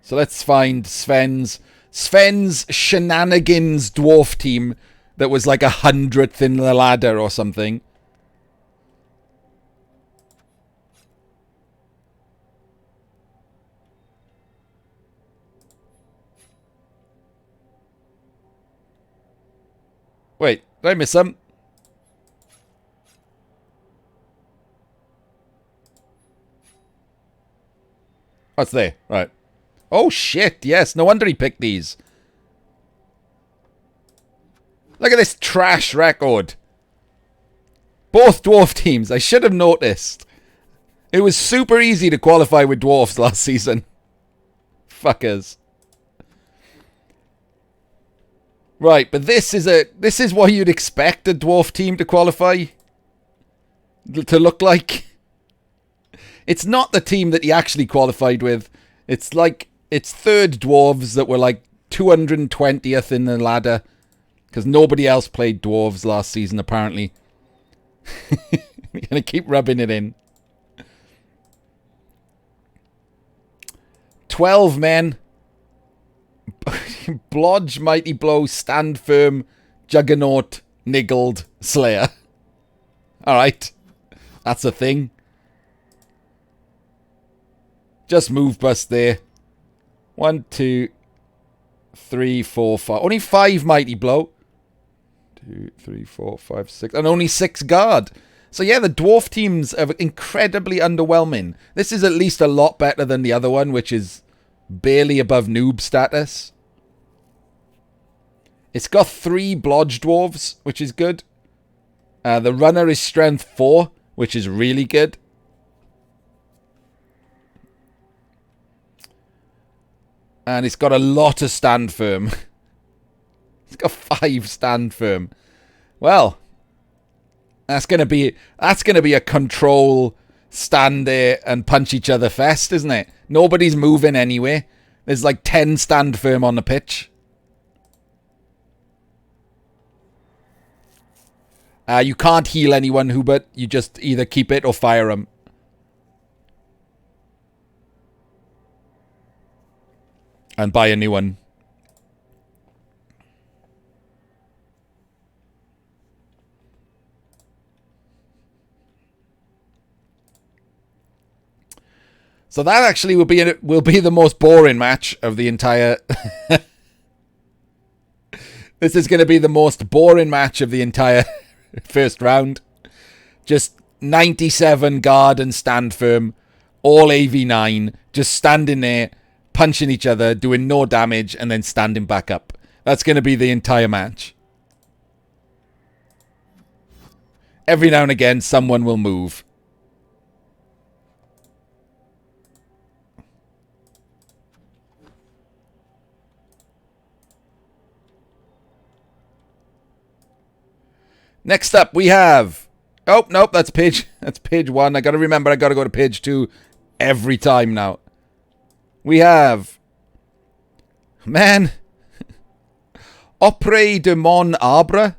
So let's find Sven's shenanigans dwarf team that was like 100th in the ladder or something. Wait, did I miss some? What's there? Right. Oh, shit. Yes, no wonder he picked these. Look at this trash record. Both dwarf teams. I should have noticed. It was super easy to qualify with dwarfs last season. Fuckers. Right, but this is what you'd expect a dwarf team to qualify to look like. It's not the team that he actually qualified with. It's like it's third dwarves that were like 220th in the ladder because nobody else played dwarves last season apparently. I'm gonna keep rubbing it in. 12 men. Blodge, Mighty Blow, Stand Firm, Juggernaut, Niggled, Slayer. Alright. That's a thing. Just move bust there. 1, 2, 3, 4, 5. Only 5 Mighty Blow. 2, 3, 4, 5, 6. And only 6 guard. So yeah, the dwarf teams are incredibly underwhelming. This is at least a lot better than the other one, which is barely above noob status. It's got 3 Blodge Dwarves, which is good. The runner is strength 4, which is really good. And it's got a lot of stand firm. It's got 5 stand firm. Well, that's gonna be a control, stand there and punch each other fest, isn't it? Nobody's moving anyway. There's like 10 stand firm on the pitch. You can't heal anyone, Hubert. You just either keep it or fire them. And buy a new one. So that actually will be the most boring match of the entire... This is going to be the most boring match of the entire first round. Just 97 guard and stand firm. All AV9. Just standing there, punching each other, doing no damage, and then standing back up. That's going to be the entire match. Every now and again, someone will move. Next up, we have Oh, nope, that's page 1. I got to remember I got to go to page 2 every time now. We have... Man. Opre de mon arbre.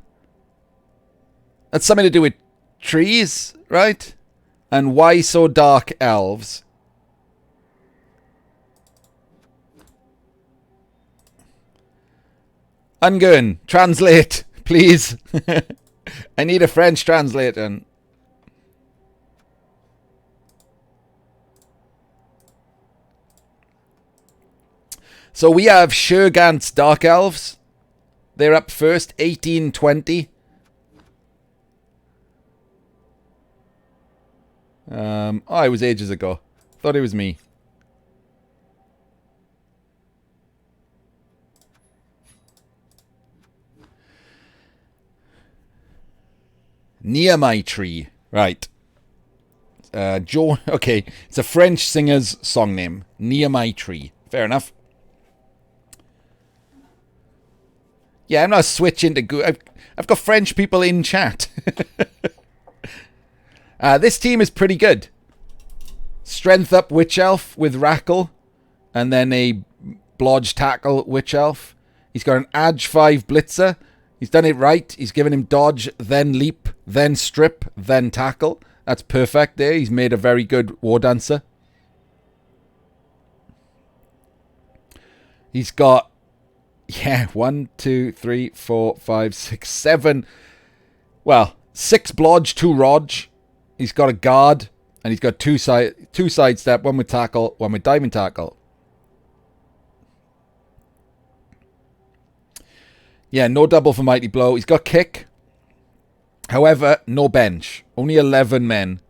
That's something to do with trees, right? And why so dark elves? Ungun, translate, please. I need a French translator. So we have Shergant's Dark Elves. They're up first, 1820. Oh, it was ages ago. Thought it was me. Near My Tree. Right. Okay, it's a French singer's song name. Near My Tree. Fair enough. Yeah, I'm not switching to Google. I've got French people in chat. This team is pretty good. Strength up Witch Elf with Rackle. And then a Blodge Tackle Witch Elf. He's got an Edge 5 Blitzer. He's done it right. He's given him Dodge, then Leap, then Strip, then Tackle. That's perfect there. He's made a very good War Dancer. He's got... Yeah, 1, 2, 3, 4, 5, 6, 7. Well, 6 Blodge, 2 Rodge. He's got a Guard, and he's got two sidestep, one with Tackle, one with Diamond Tackle. Yeah, no double for Mighty Blow. He's got Kick. However, no bench. Only 11 men.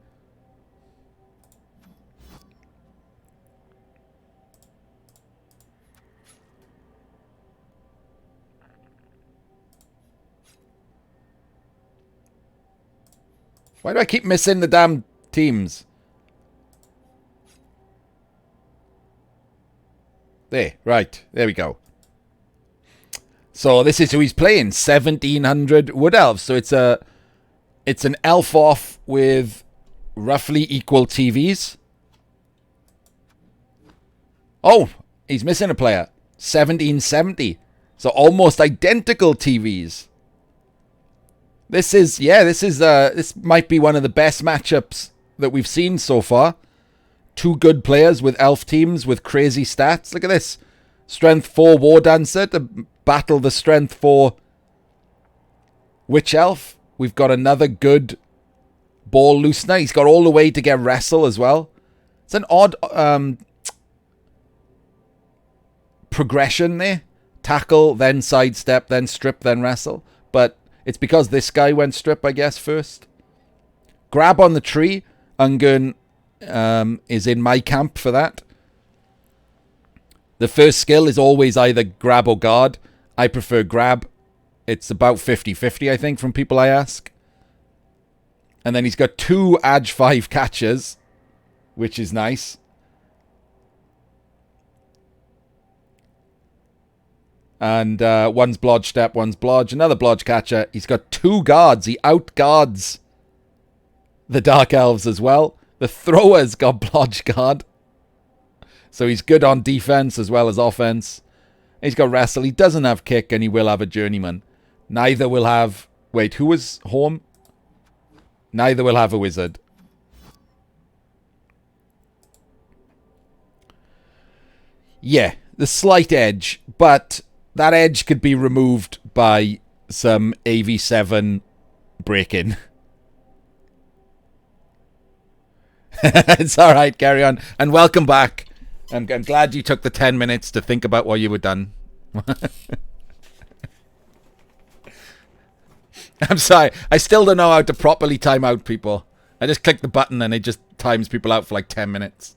Why do I keep missing the damn teams? There, right. There we go. So this is who he's playing. 1700 Wood Elves. So it's an elf off with roughly equal TVs. Oh, he's missing a player. 1770. So almost identical TVs. This might be one of the best matchups that we've seen so far. 2 good players with elf teams with crazy stats. Look at this. Strength 4 War Dancer to battle the Strength 4 Witch Elf. We've got another good Ball Loosener. He's got all the way to get Wrestle as well. It's an odd progression there. Tackle, then Sidestep, then Strip, then Wrestle. But it's because this guy went Strip, I guess, first. Grab on the tree. Ungun is in my camp for that. The first skill is always either Grab or Guard. I prefer Grab. It's about 50-50, I think, from people I ask. And then he's got 2 Edge 5 catchers, which is nice. And one's Blodge Step, one's Blodge. Another Blodge Catcher. He's got 2 guards. He outguards the Dark Elves as well. The Thrower's got Blodge Guard. So he's good on defense as well as offense. He's got Wrestle. He doesn't have Kick, and he will have a Journeyman. Neither will have... Wait, who was home? Neither will have a Wizard. Yeah, the slight edge, but that edge could be removed by some AV7 break-in. It's alright, carry on. And welcome back. I'm glad you took the 10 minutes to think about what you were done. I'm sorry. I still don't know how to properly time out people. I just click the button and it just times people out for like 10 minutes.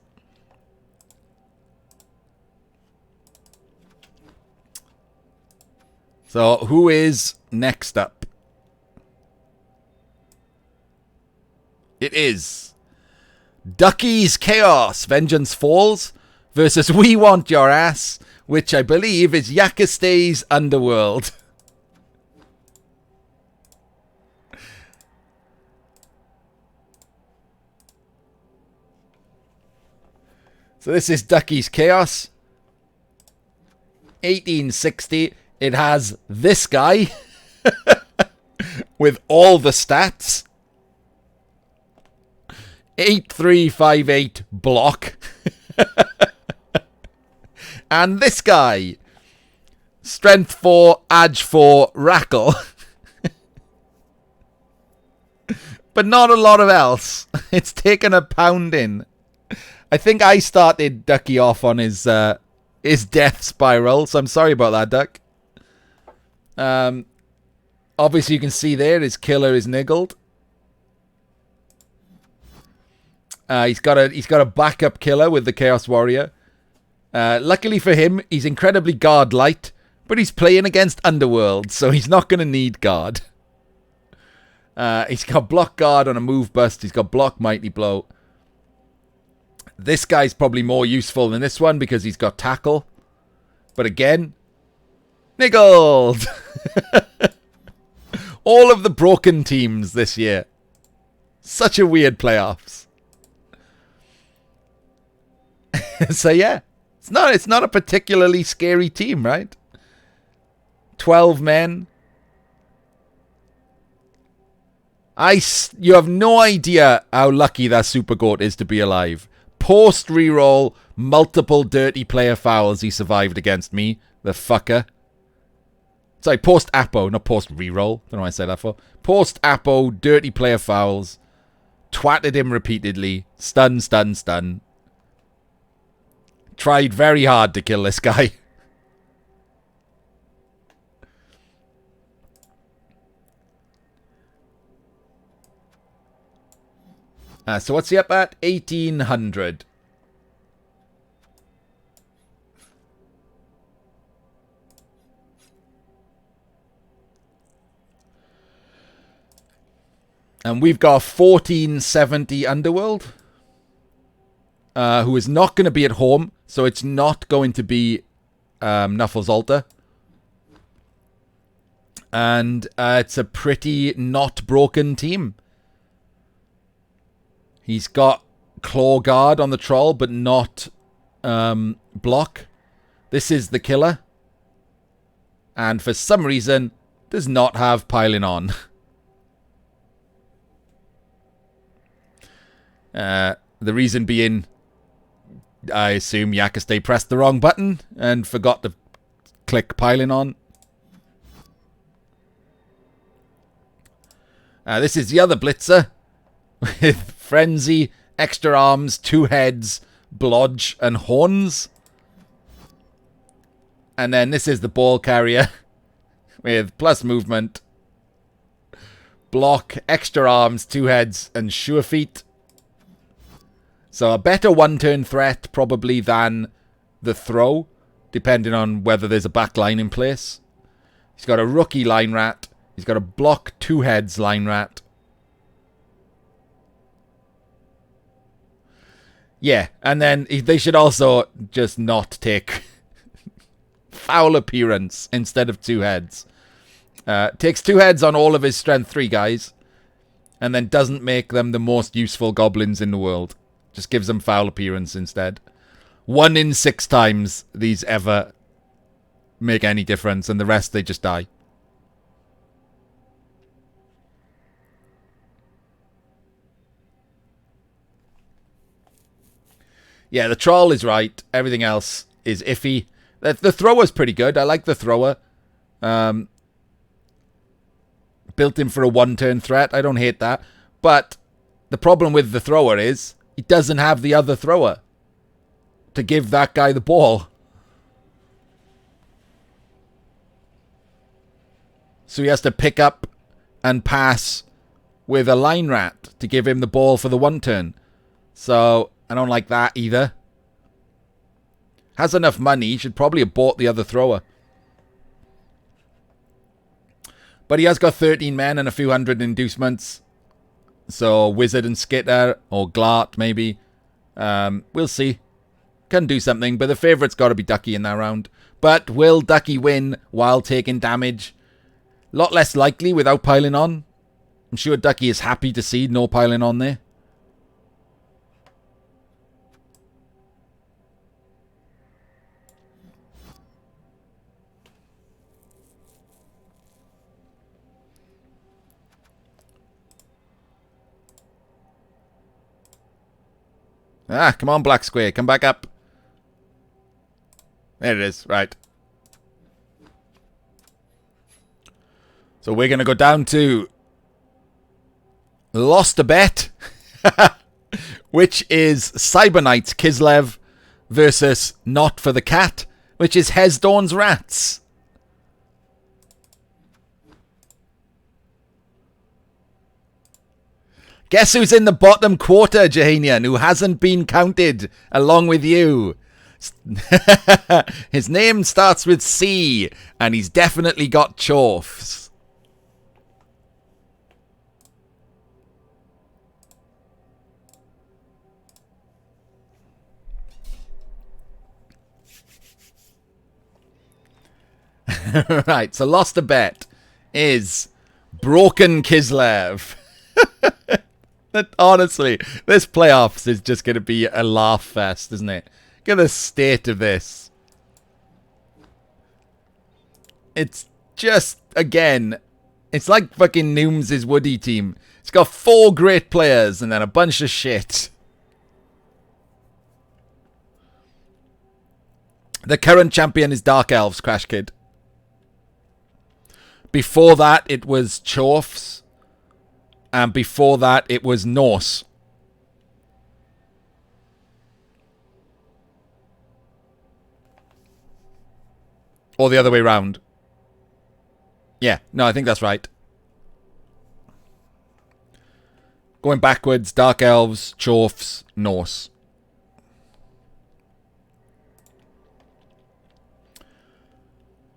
So, who is next up? It is Ducky's Chaos Vengeance Falls versus We Want Your Ass, which I believe is Yakastay's Underworld. So this is Ducky's Chaos. 1860. It has this guy with all the stats. 8358 block. And this guy. Strength 4, Edge 4, Rackle. But not a lot of else. It's taken a pounding. I think I started Ducky off on his death spiral, so I'm sorry about that, Duck. Obviously you can see there his killer is niggled. He's got a backup killer with the Chaos Warrior. Luckily for him, he's incredibly guard light, but he's playing against Underworld, so he's not going to need guard. He's got block guard on a move bust. He's got block mighty blow. This guy's probably more useful than this one because he's got tackle. But again, niggled. All of the broken teams this year. Such a weird playoffs. So yeah, it's not a particularly scary team, right? 12 men. You have no idea how lucky that Super Goat is to be alive. Post reroll, multiple dirty player fouls he survived against me. The fucker. Sorry, post Apo, not post reroll. Don't know why I said that for. Post Apo, dirty player fouls. Twatted him repeatedly. Stun, stun, stun. Tried very hard to kill this guy. So what's he up at? 1800. And we've got 1470 Underworld. Who is not going to be at home. So it's not going to be Knuffles Alter. And it's a pretty not broken team. He's got Claw Guard on the Troll, but not block. This is the killer. And for some reason, does not have Piling On. The reason being, I assume Yakastay pressed the wrong button and forgot to click Piling On. This is the other Blitzer. With Frenzy, Extra Arms, 2 Heads, Blodge, and Horns. And then this is the Ball Carrier. With plus movement, block, Extra Arms, 2 Heads, and Sure Feet. So a better one-turn threat probably than the throw. Depending on whether there's a back line in place. He's got a Rookie Line Rat. He's got a block, 2 Heads Line Rat. Yeah, and then they should also just not take foul appearance instead of 2 heads. Takes 2 heads on all of his strength 3 guys, and then doesn't make them the most useful goblins in the world. Just gives them foul appearance instead. 1 in 6 times these ever make any difference, and the rest they just die. Yeah, the Troll is right. Everything else is iffy. The thrower's pretty good. I like the thrower. Built in for a one-turn threat. I don't hate that. But the problem with the thrower is he doesn't have the other thrower to give that guy the ball. So he has to pick up and pass with a Line Rat to give him the ball for the one-turn. So I don't like that either. Has enough money. He should probably have bought the other thrower. But he has got 13 men and a few hundred inducements. So Wizard and Skitter, or Glart maybe. We'll see. Can do something, but the favourite's got to be Ducky in that round. But will Ducky win while taking damage? A lot less likely without Piling On. I'm sure Ducky is happy to see no Piling On there. Ah, come on, Black Square. Come back up. There it is. Right. So we're going to go down to Lost a Bet, which is Cyber Knights Kislev versus Not for the Cat, which is Hesdawn's Rats. Guess who's in the bottom quarter, Jahanian, who hasn't been counted along with you? His name starts with C, and he's definitely got chorfs. Right, so Lost a Bet is Broken Kislev. Honestly, this playoffs is just going to be a laugh fest, isn't it? Look at the state of this. It's just, again, it's like fucking Nooms' Woody team. It's got 4 great players and then a bunch of shit. The current champion is Dark Elves, Crash Kid. Before that, it was Chorfs. And before that, it was Norse. Or the other way round. Yeah, no, I think that's right. Going backwards, Dark Elves, Chorfs, Norse.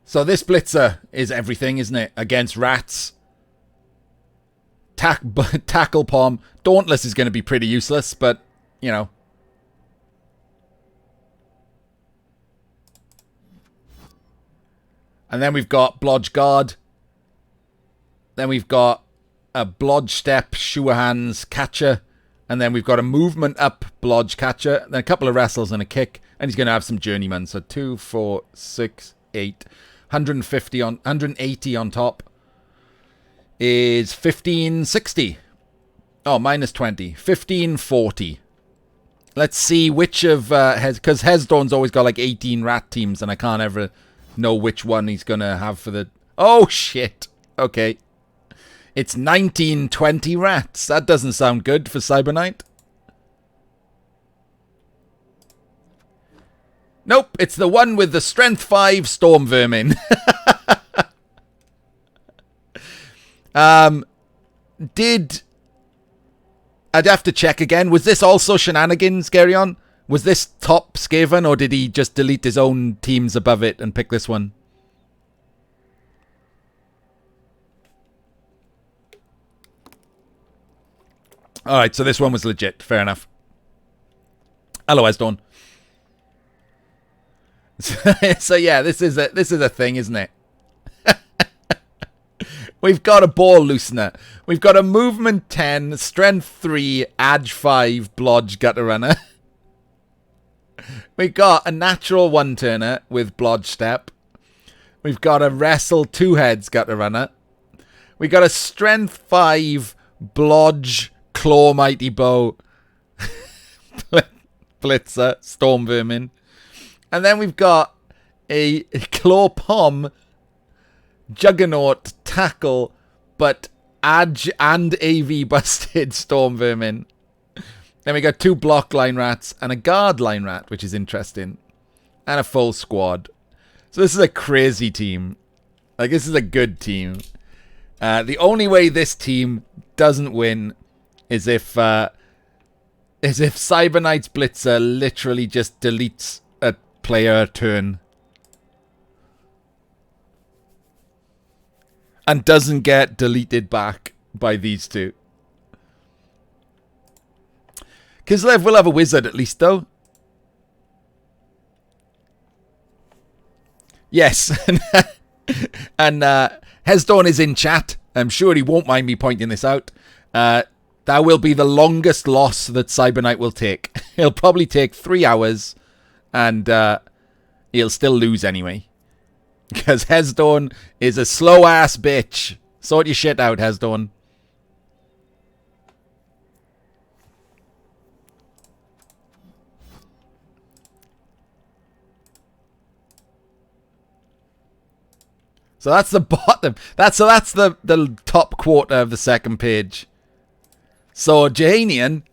So this Blitzer is everything, isn't it? Against Rats. Tackle Palm. Dauntless is going to be pretty useless, but, you know. And then we've got Blodge Guard. Then we've got a Blodge Step, Sure Hands, Catcher. And then we've got a movement up Blodge Catcher. Then a couple of wrestles and a kick. And he's going to have some Journeyman. So 2, 4, 6, 8. 150 on 180 on top is 1560. Oh, minus 20. 1540. Let's see which of because Hesdawn's always got like 18 rat teams, and I can't ever know which one he's gonna have for the. Oh shit. Okay. It's 1920 rats. That doesn't sound good for Cyber Knight. Nope, it's the one with the Strength 5 Storm Vermin. I'd have to check again. Was this also shenanigans, Garyon? Was this top Skaven, or did he just delete his own teams above it and pick this one? Alright, so this one was legit. Fair enough. Hello, Hesdawn. So yeah, this is a thing, isn't it? We've got a ball loosener. We've got a movement 10, strength 3, edge 5, blodge gutter runner. We got a natural one turner with blodge step. We've got a wrestle 2 heads gutter runner. We got a strength 5 blodge claw mighty bow blitzer storm vermin. And then we've got a Claw Pom, Juggernaut, Tackle, but Adge and AV busted Storm Vermin. Then we got 2 block line rats and a guard line rat, which is interesting. And a full squad. So this is a crazy team. Like, this is a good team. The only way this team doesn't win is if Cyber Knight's Blitzer literally just deletes a player turn and doesn't get deleted back by these two. Kislev will have a wizard at least, though. Yes. And Hesdawn is in chat. I'm sure he won't mind me pointing this out. That will be the longest loss that Cyber Knight will take. He'll probably take 3 hours. And he'll still lose anyway. Because Hesdawn is a slow-ass bitch. Sort your shit out, Hesdawn. So that's the bottom. That's the top quarter of the second page. So Jahanian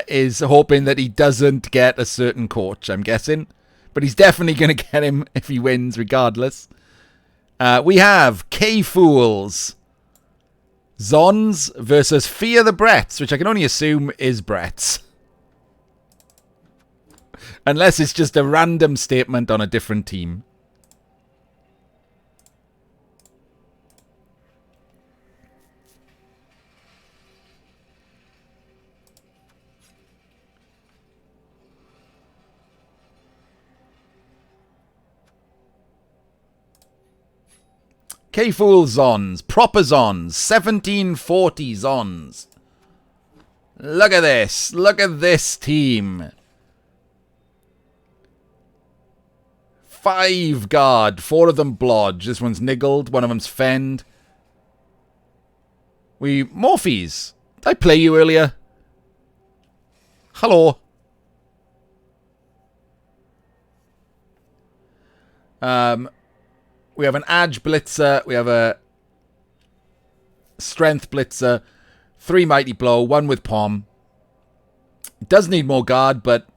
is hoping that he doesn't get a certain coach, I'm guessing. But he's definitely going to get him if he wins regardless. We have K-Fools. Zons versus Fear the Bretts, which I can only assume is Bretts. Unless it's just a random statement on a different team. K-Fool Zons. Proper Zons. 1740 Zons. Look at this. Look at this team. 5 guard. 4 of them blodge. This one's niggled. One of them's fend. Morphees. Did I play you earlier? Hello. We have an Edge Blitzer. We have a Strength Blitzer. 3 Mighty Blow. 1 with Pom. Does need more guard, but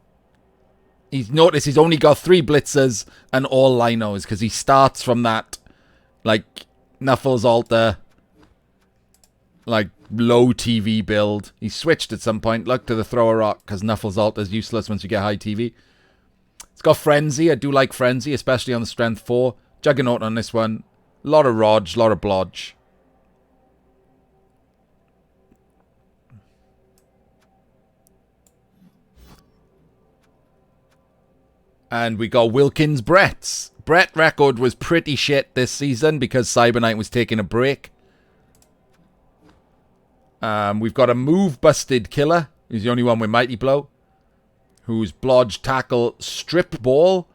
he's noticed he's only got 3 Blitzers and all Linos because he starts from that, like, Knuffles Alter, like, low TV build. He switched at some point. Look to the Throw a Rock because Knuffles Alter is useless once you get high TV. It's got Frenzy. I do like Frenzy, especially on the Strength 4. Juggernaut on this one. A lot of Rodge, a lot of Blodge. And we got Wilkins Brett's. Brett record was pretty shit this season because Cyberknight was taking a break. We've got a Move Busted Killer. He's the only one with Mighty Blow. Who's Blodge Tackle Strip Ball.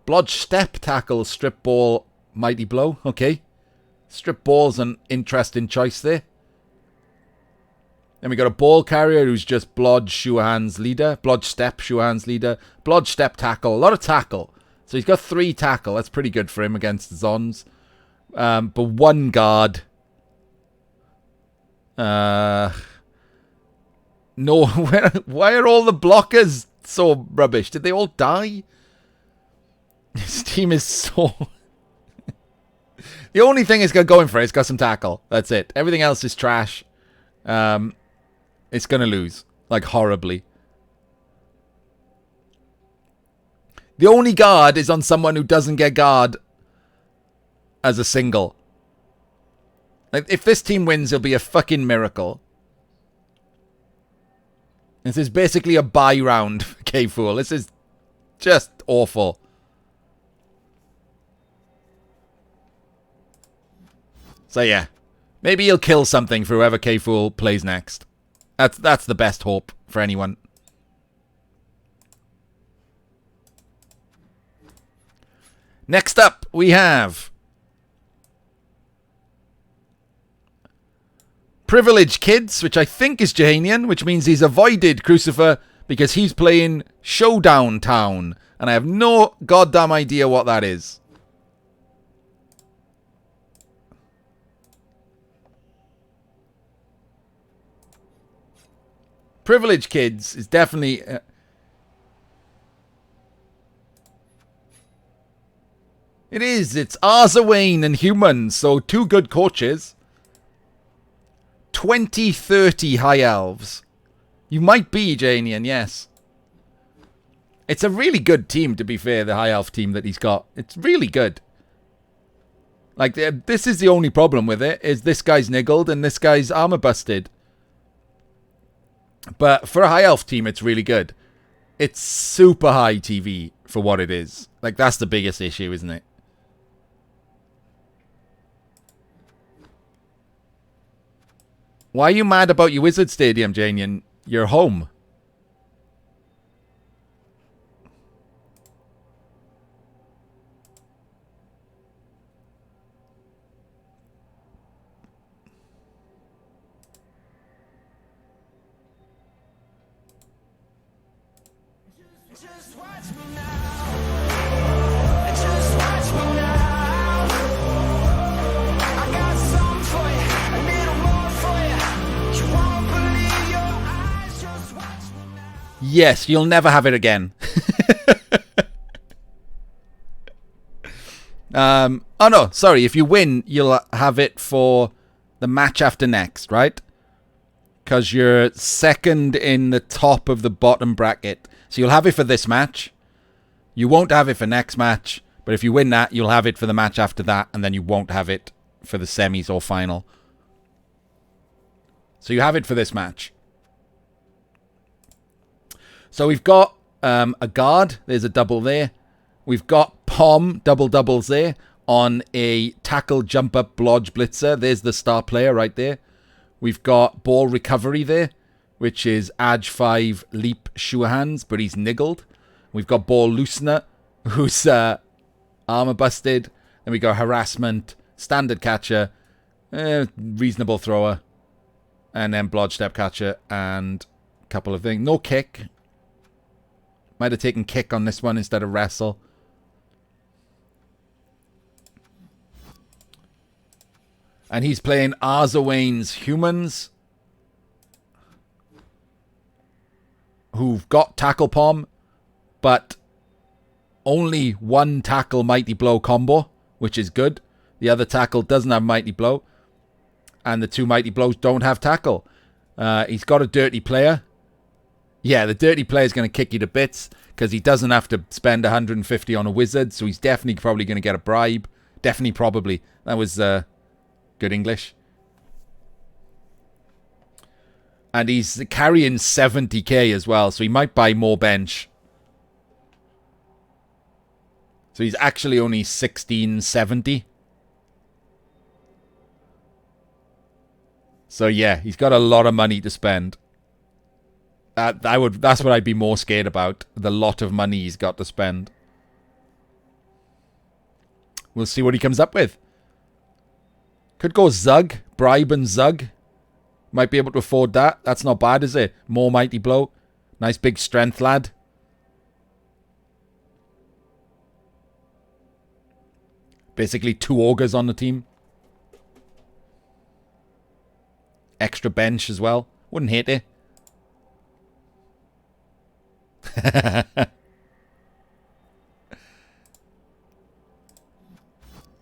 Blodge Step Tackle Strip Ball Mighty Blow. Okay. Strip Ball's an interesting choice there. Then we got a Ball Carrier who's just Blodge Sure Hands Leader. Blodge Step Sure Hands Leader. Blodge Step Tackle. A lot of tackle. So he's got 3 tackle. That's pretty good for him against the Zons. But 1 guard. No. Why are all the blockers so rubbish? Did they all die? This team is so... The only thing it's got going for it, it's got some tackle. That's it. Everything else is trash. It's going to lose. Like, horribly. The only guard is on someone who doesn't get guard as a single. Like, if this team wins, it'll be a fucking miracle. This is basically a bye round for K-Fool. This is just awful. So yeah, maybe he'll kill something for whoever K-Fool plays next. That's the best hope for anyone. Next up, we have Privilege Kids, which I think is Jahanian, which means he's avoided Crucifer because he's playing Showdown Town, and I have no goddamn idea what that is. Privilege Kids is definitely... It is. It's Arzawane and Humans, so 2 good coaches. 2030 High Elves. You might be Janian, yes. It's a really good team, to be fair, the High Elf team that he's got. It's really good. Like, this is the only problem with it, is this guy's niggled and this guy's armor busted. But for a High Elf team, it's really good. It's super high TV for what it is. Like, that's the biggest issue, isn't it? Why are you mad about your Wizard Stadium, Janian? You're home. Yes, you'll never have it again. Oh no, sorry. If you win, you'll have it for the match after next, right? Because you're second in the top of the bottom bracket. So you'll have it for this match. You won't have it for next match. But if you win that, you'll have it for the match after that. And then you won't have it for the semis or final. So you have it for this match. So we've got a guard. There's a double there. We've got Pom, doubles there, on a tackle, jump up, blodge, blitzer. There's the star player right there. We've got ball recovery there, which is S25 leap sure hands, but he's niggled. We've got ball loosener, who's armor busted. Then we got harassment, standard catcher, reasonable thrower, and then blodge step catcher, and a couple of things. No kick. Might have taken kick on this one instead of wrestle. And he's playing Arzawain's humans, who've got tackle pom, but only one tackle mighty blow combo, which is good. The other tackle doesn't have mighty blow, and the two mighty blows don't have tackle. He's got a dirty player. Yeah, the dirty player is going to kick you to bits because he doesn't have to spend 150 on a wizard, so he's definitely probably going to get a bribe. Definitely, probably. That was good English. And he's carrying 70k as well, so he might buy more bench. So he's actually only 1670. So yeah, he's got a lot of money to spend. That's what I'd be more scared about. The lot of money he's got to spend. We'll see what he comes up with. Could go Zug. Bribe and Zug. Might be able to afford that. That's not bad, is it? More mighty blow. Nice big strength lad. Basically 2 ogres on the team. Extra bench as well. Wouldn't hate it.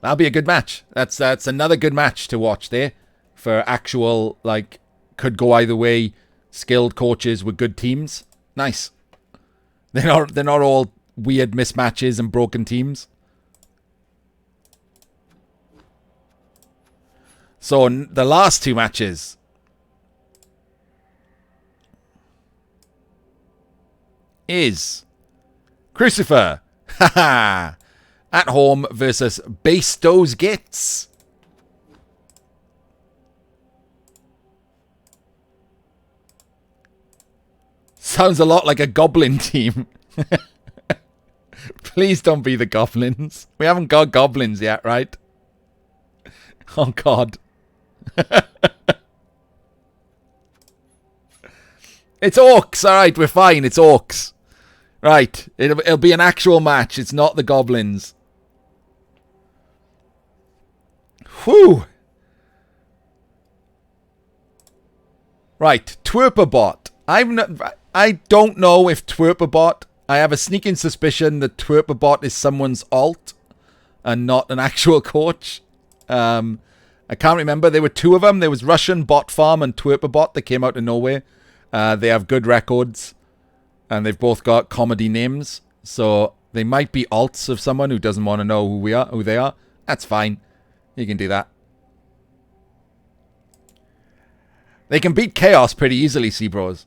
That'll be a good match. That's another good match to watch there. For actual, like, could go either way. Skilled coaches with good teams. Nice. They're not all weird mismatches and broken teams. So the last 2 matches. Is Crucifer. Haha. At home versus Bastos Gits. Sounds a lot like a goblin team. Please don't be the goblins. We haven't got goblins yet, right? Oh, God. It's orcs. All right, we're fine. It's orcs. Right. It'll be an actual match. It's not the goblins. Whew. Right. Twerperbot. I don't know if Twerperbot... I have a sneaking suspicion that Twerperbot is someone's alt and not an actual coach. I can't remember. There were 2 of them. There was Russian Bot Farm and Twerperbot that came out of nowhere. They have good records. And they've both got comedy names. So they might be alts of someone who doesn't want to know who they are. That's fine. You can do that. They can beat Chaos pretty easily, C-Bros.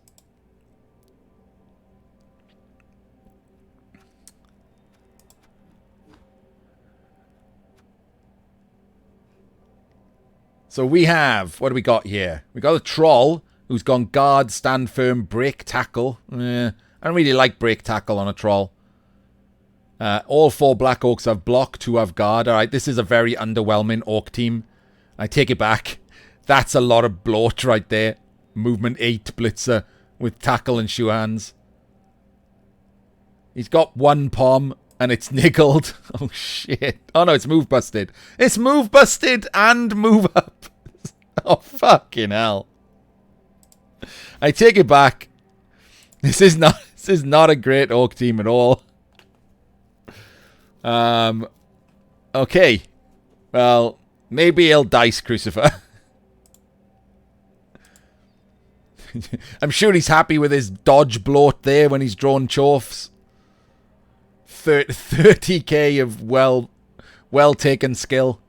So we have... What do we got here? We got a troll who's gone guard, stand firm, break, tackle. I don't really like break tackle on a troll. All 4 Black Orcs have block, 2 have guard. Alright, this is a very underwhelming Orc team. I take it back. That's a lot of bloat right there. Movement 8 Blitzer with tackle and shoe hands. He's got 1 pom and it's niggled. Oh shit. Oh no, it's move busted. It's move busted and move up. Oh fucking hell. I take it back. This is not a great Orc team at all. Okay. Well, maybe he'll dice Crucifer. I'm sure he's happy with his dodge bloat there when he's drawn Chorfs. 30k of well taken skill.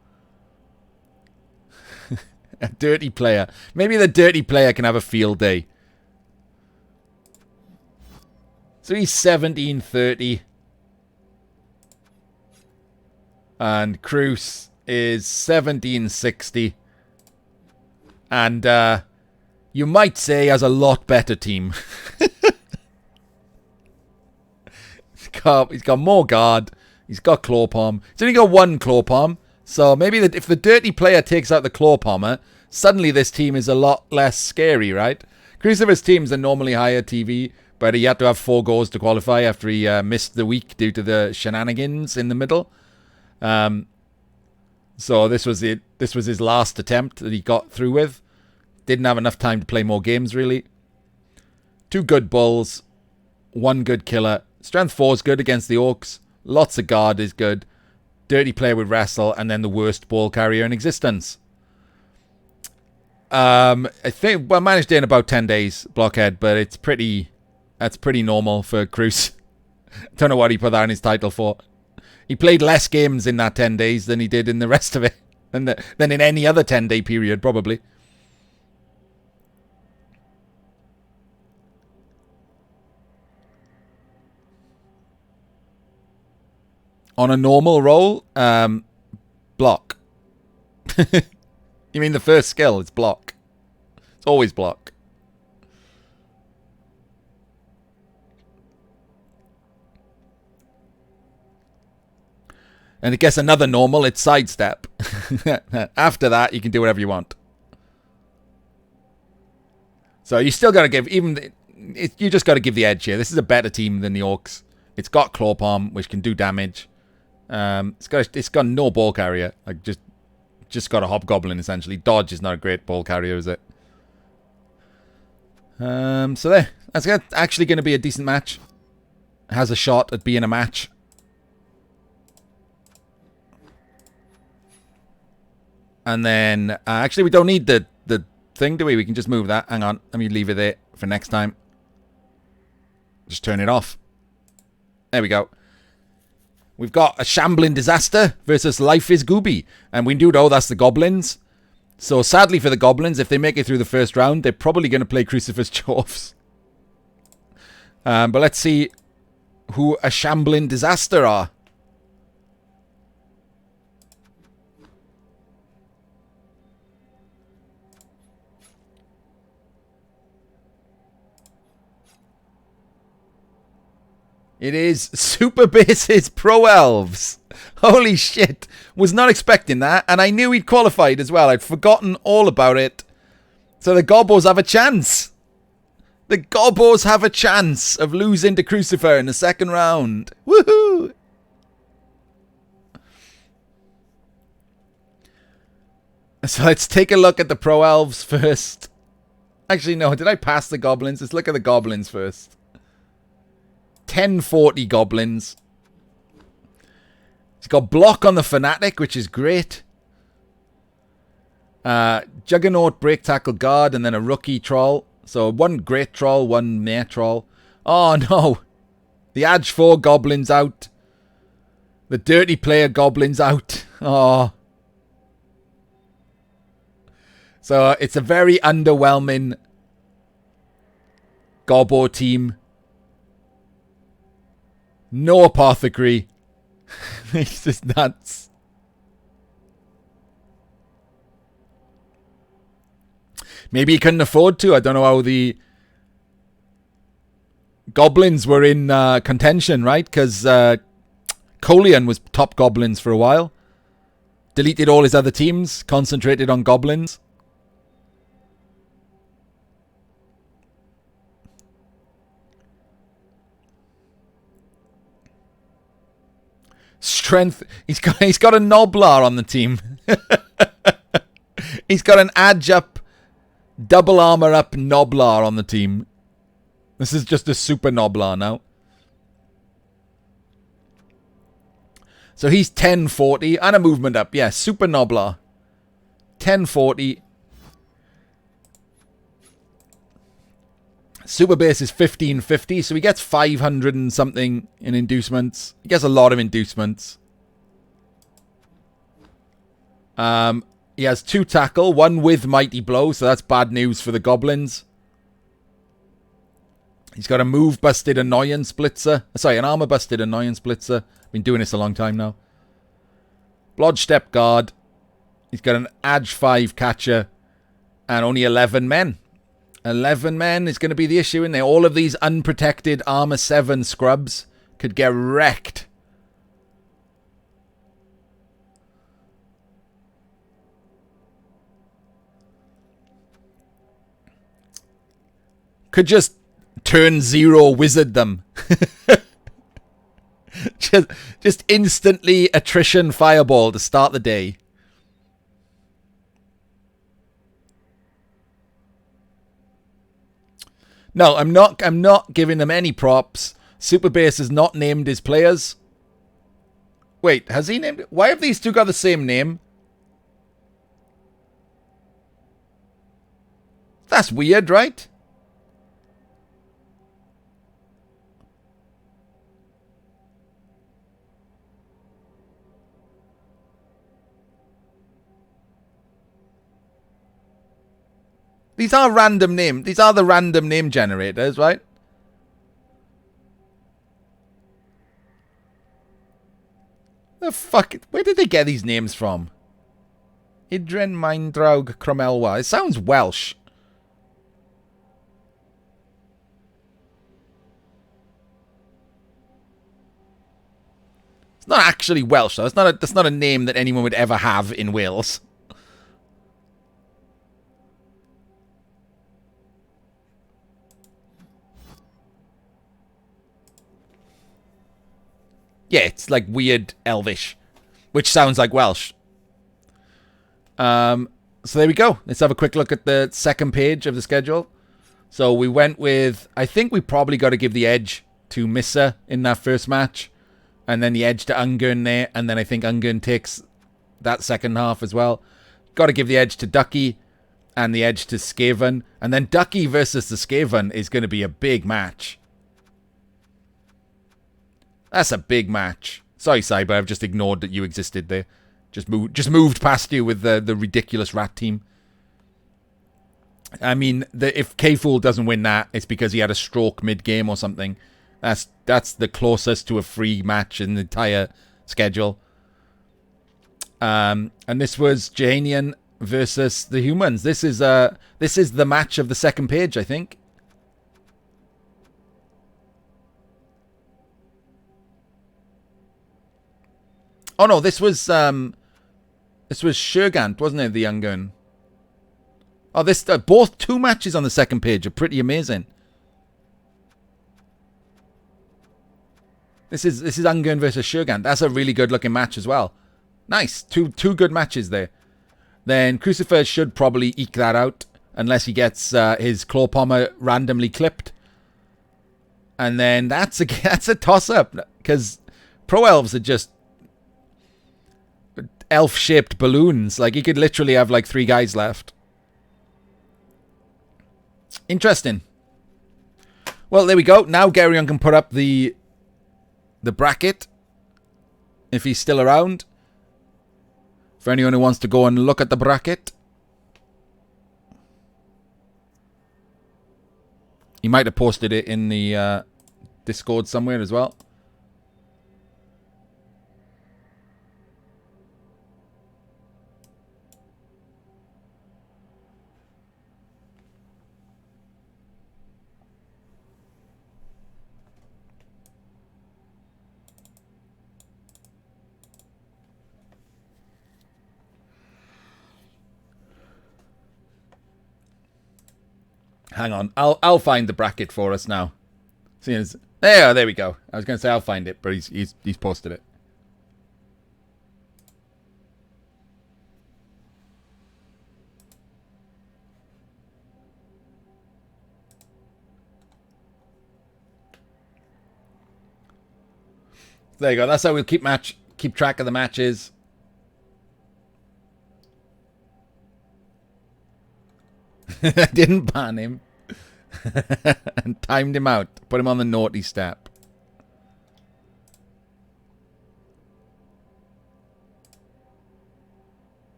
A dirty player. Maybe the dirty player can have a field day. So he's 1730. And Cruz is 1760. And you might say has a lot better team. He's got more guard. He's got claw palm. He's only got one claw palm. So maybe if the dirty player takes out the claw palmer, suddenly this team is a lot less scary, right? Crucifer's teams are normally higher TV, but he had to have 4 goals to qualify after he missed the week due to the shenanigans in the middle. So this was it. This was his last attempt that he got through with. Didn't have enough time to play more games, really. 2 good bulls, 1 good killer. Strength 4 is good against the Orcs. Lots of guard is good. Dirty player would wrestle, and then the worst ball carrier in existence. I think I managed it in about 10 days, Blockhead, but that's pretty normal for Cruz. Don't know what he put that in his title for. He played less games in that 10 days than he did in the rest of it, than in any other 10-day period, probably. On a normal roll, block. You mean the first skill? It's block. It's always block. And I guess another normal, it's sidestep. After that, you can do whatever you want. So you still got to give, you just got to give the edge here. This is a better team than the Orcs. It's got claw palm, which can do damage. It's got no ball carrier. Like just got a hobgoblin essentially. Dodge is not a great ball carrier, is it? So there. That's actually going to be a decent match. Has a shot at being a match. And then actually we don't need the thing, do we? We can just move that. Hang on. Let me leave it there for next time. Just turn it off. There we go. We've got a Shambling Disaster versus Life is Gooby. And we do know that's the Goblins. So sadly for the Goblins, if they make it through the first round, they're probably going to play Crucifix Chorfs. But let's see who a Shambling Disaster are. It is Super Bases Pro Elves. Holy shit. Was not expecting that. And I knew he'd qualified as well. I'd forgotten all about it. So the Gobbos have a chance. The Gobbos have a chance of losing to Crucifer in the second round. Woohoo! So let's take a look at the Pro Elves first. Actually, no. Did I pass the Goblins? Let's look at the Goblins first. 1040 Goblins. He's got block on the Fanatic, which is great. Juggernaut, Break Tackle, Guard, and then a Rookie Troll. So 1 Great Troll, 1 Mare Troll. Oh no! The Edge 4 Goblins out. The Dirty Player Goblins out. Oh. So it's a very underwhelming Gobbo team. No apothecary. It's just nuts. Maybe he couldn't afford to. I don't know how the Goblins were in contention, right? Because Colian was top Goblins for a while. Deleted all his other teams. Concentrated on Goblins. Strength. He's got a Noblar on the team. He's got an Adge up, double armor up Noblar on the team. This is just a super Noblar now. So he's 1040 and a movement up. Yeah, super Noblar. 1040. Super base is 1550, so he gets 500 and something in inducements. He gets a lot of inducements. He has 2 tackle, 1 with Mighty Blow, so that's bad news for the goblins. He's got a move busted annoyance blitzer. Sorry, an armor busted annoyance blitzer. Been doing this a long time now. Blodge step guard. He's got an Edge 5 catcher and only 11 men. 11 men is going to be the issue in there. All of these unprotected armor 7 scrubs could get wrecked. Could just turn 0 wizard them. just instantly attrition fireball to start the day. No, I'm not giving them any props. Superbase is not named his players. Wait, has he named it? Why have these two got the same name? That's weird, right? These are random name. These are the random name generators, right? The fuck? Where did they get these names from? Idren Minddraug Cromelwa. It sounds Welsh. It's not actually Welsh, though. That's not a name that anyone would ever have in Wales. Yeah, it's like weird Elvish, which sounds like Welsh. So there we go. Let's have a quick look at the second page of the schedule. So we went with, I think we probably got to give the edge to Missa in that first match. And then the edge to Ungern there. And then I think Ungern takes that second half as well. Got to give the edge to Ducky and the edge to Skaven. And then Ducky versus the Skaven is going to be a big match. That's a big match. Sorry, Cyber, I've just ignored that you existed there. Just moved past you with the ridiculous rat team. I mean, if K-Fool doesn't win that, it's because he had a stroke mid-game or something. That's the closest to a free match in the entire schedule. And this was Jahanian versus the Humans. This is the match of the second page, I think. Oh no, this was Shurgant, wasn't it? The young gun. Oh, this both 2 matches on the second page are pretty amazing. This is Ungern versus Shurgant. That's a really good looking match as well. Nice, two good matches there. Then Crucifer should probably eke that out unless he gets his claw pommer randomly clipped. And then that's a toss up because Pro Elves are just elf-shaped balloons. Like, he could literally have like 3 guys left. Interesting. Well, there we go. Now Geryon can put up the bracket if he's still around. For anyone who wants to go and look at the bracket. He might have posted it in the Discord somewhere as well. Hang on, I'll find the bracket for us now. There we go. I was going to say I'll find it, but he's posted it. There you go. That's how we'll keep track of the matches. I didn't ban him. And timed him out. Put him on the naughty step.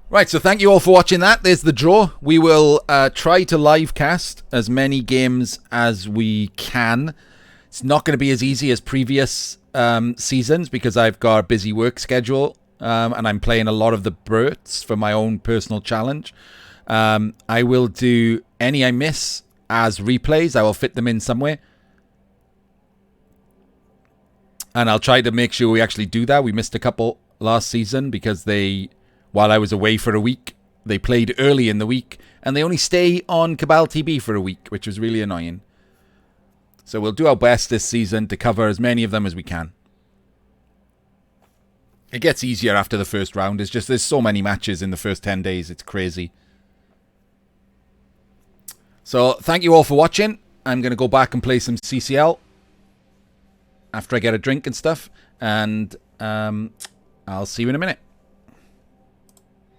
Right, so thank you all for watching that. There's the draw. We will try to live cast as many games as we can. It's not going to be as easy as previous seasons because I've got a busy work schedule and I'm playing a lot of the Brits for my own personal challenge. I will do any I miss as replays. I will fit them in somewhere. And I'll try to make sure we actually do that. We missed a couple last season because while I was away for a week, they played early in the week, and they only stay on Cabal TB for a week, which was really annoying. So we'll do our best this season to cover as many of them as we can. It gets easier after the first round. It's just there's so many matches in the first 10 days. It's crazy. So thank you all for watching. I'm going to go back and play some CCL after I get a drink and stuff. And I'll see you in a minute.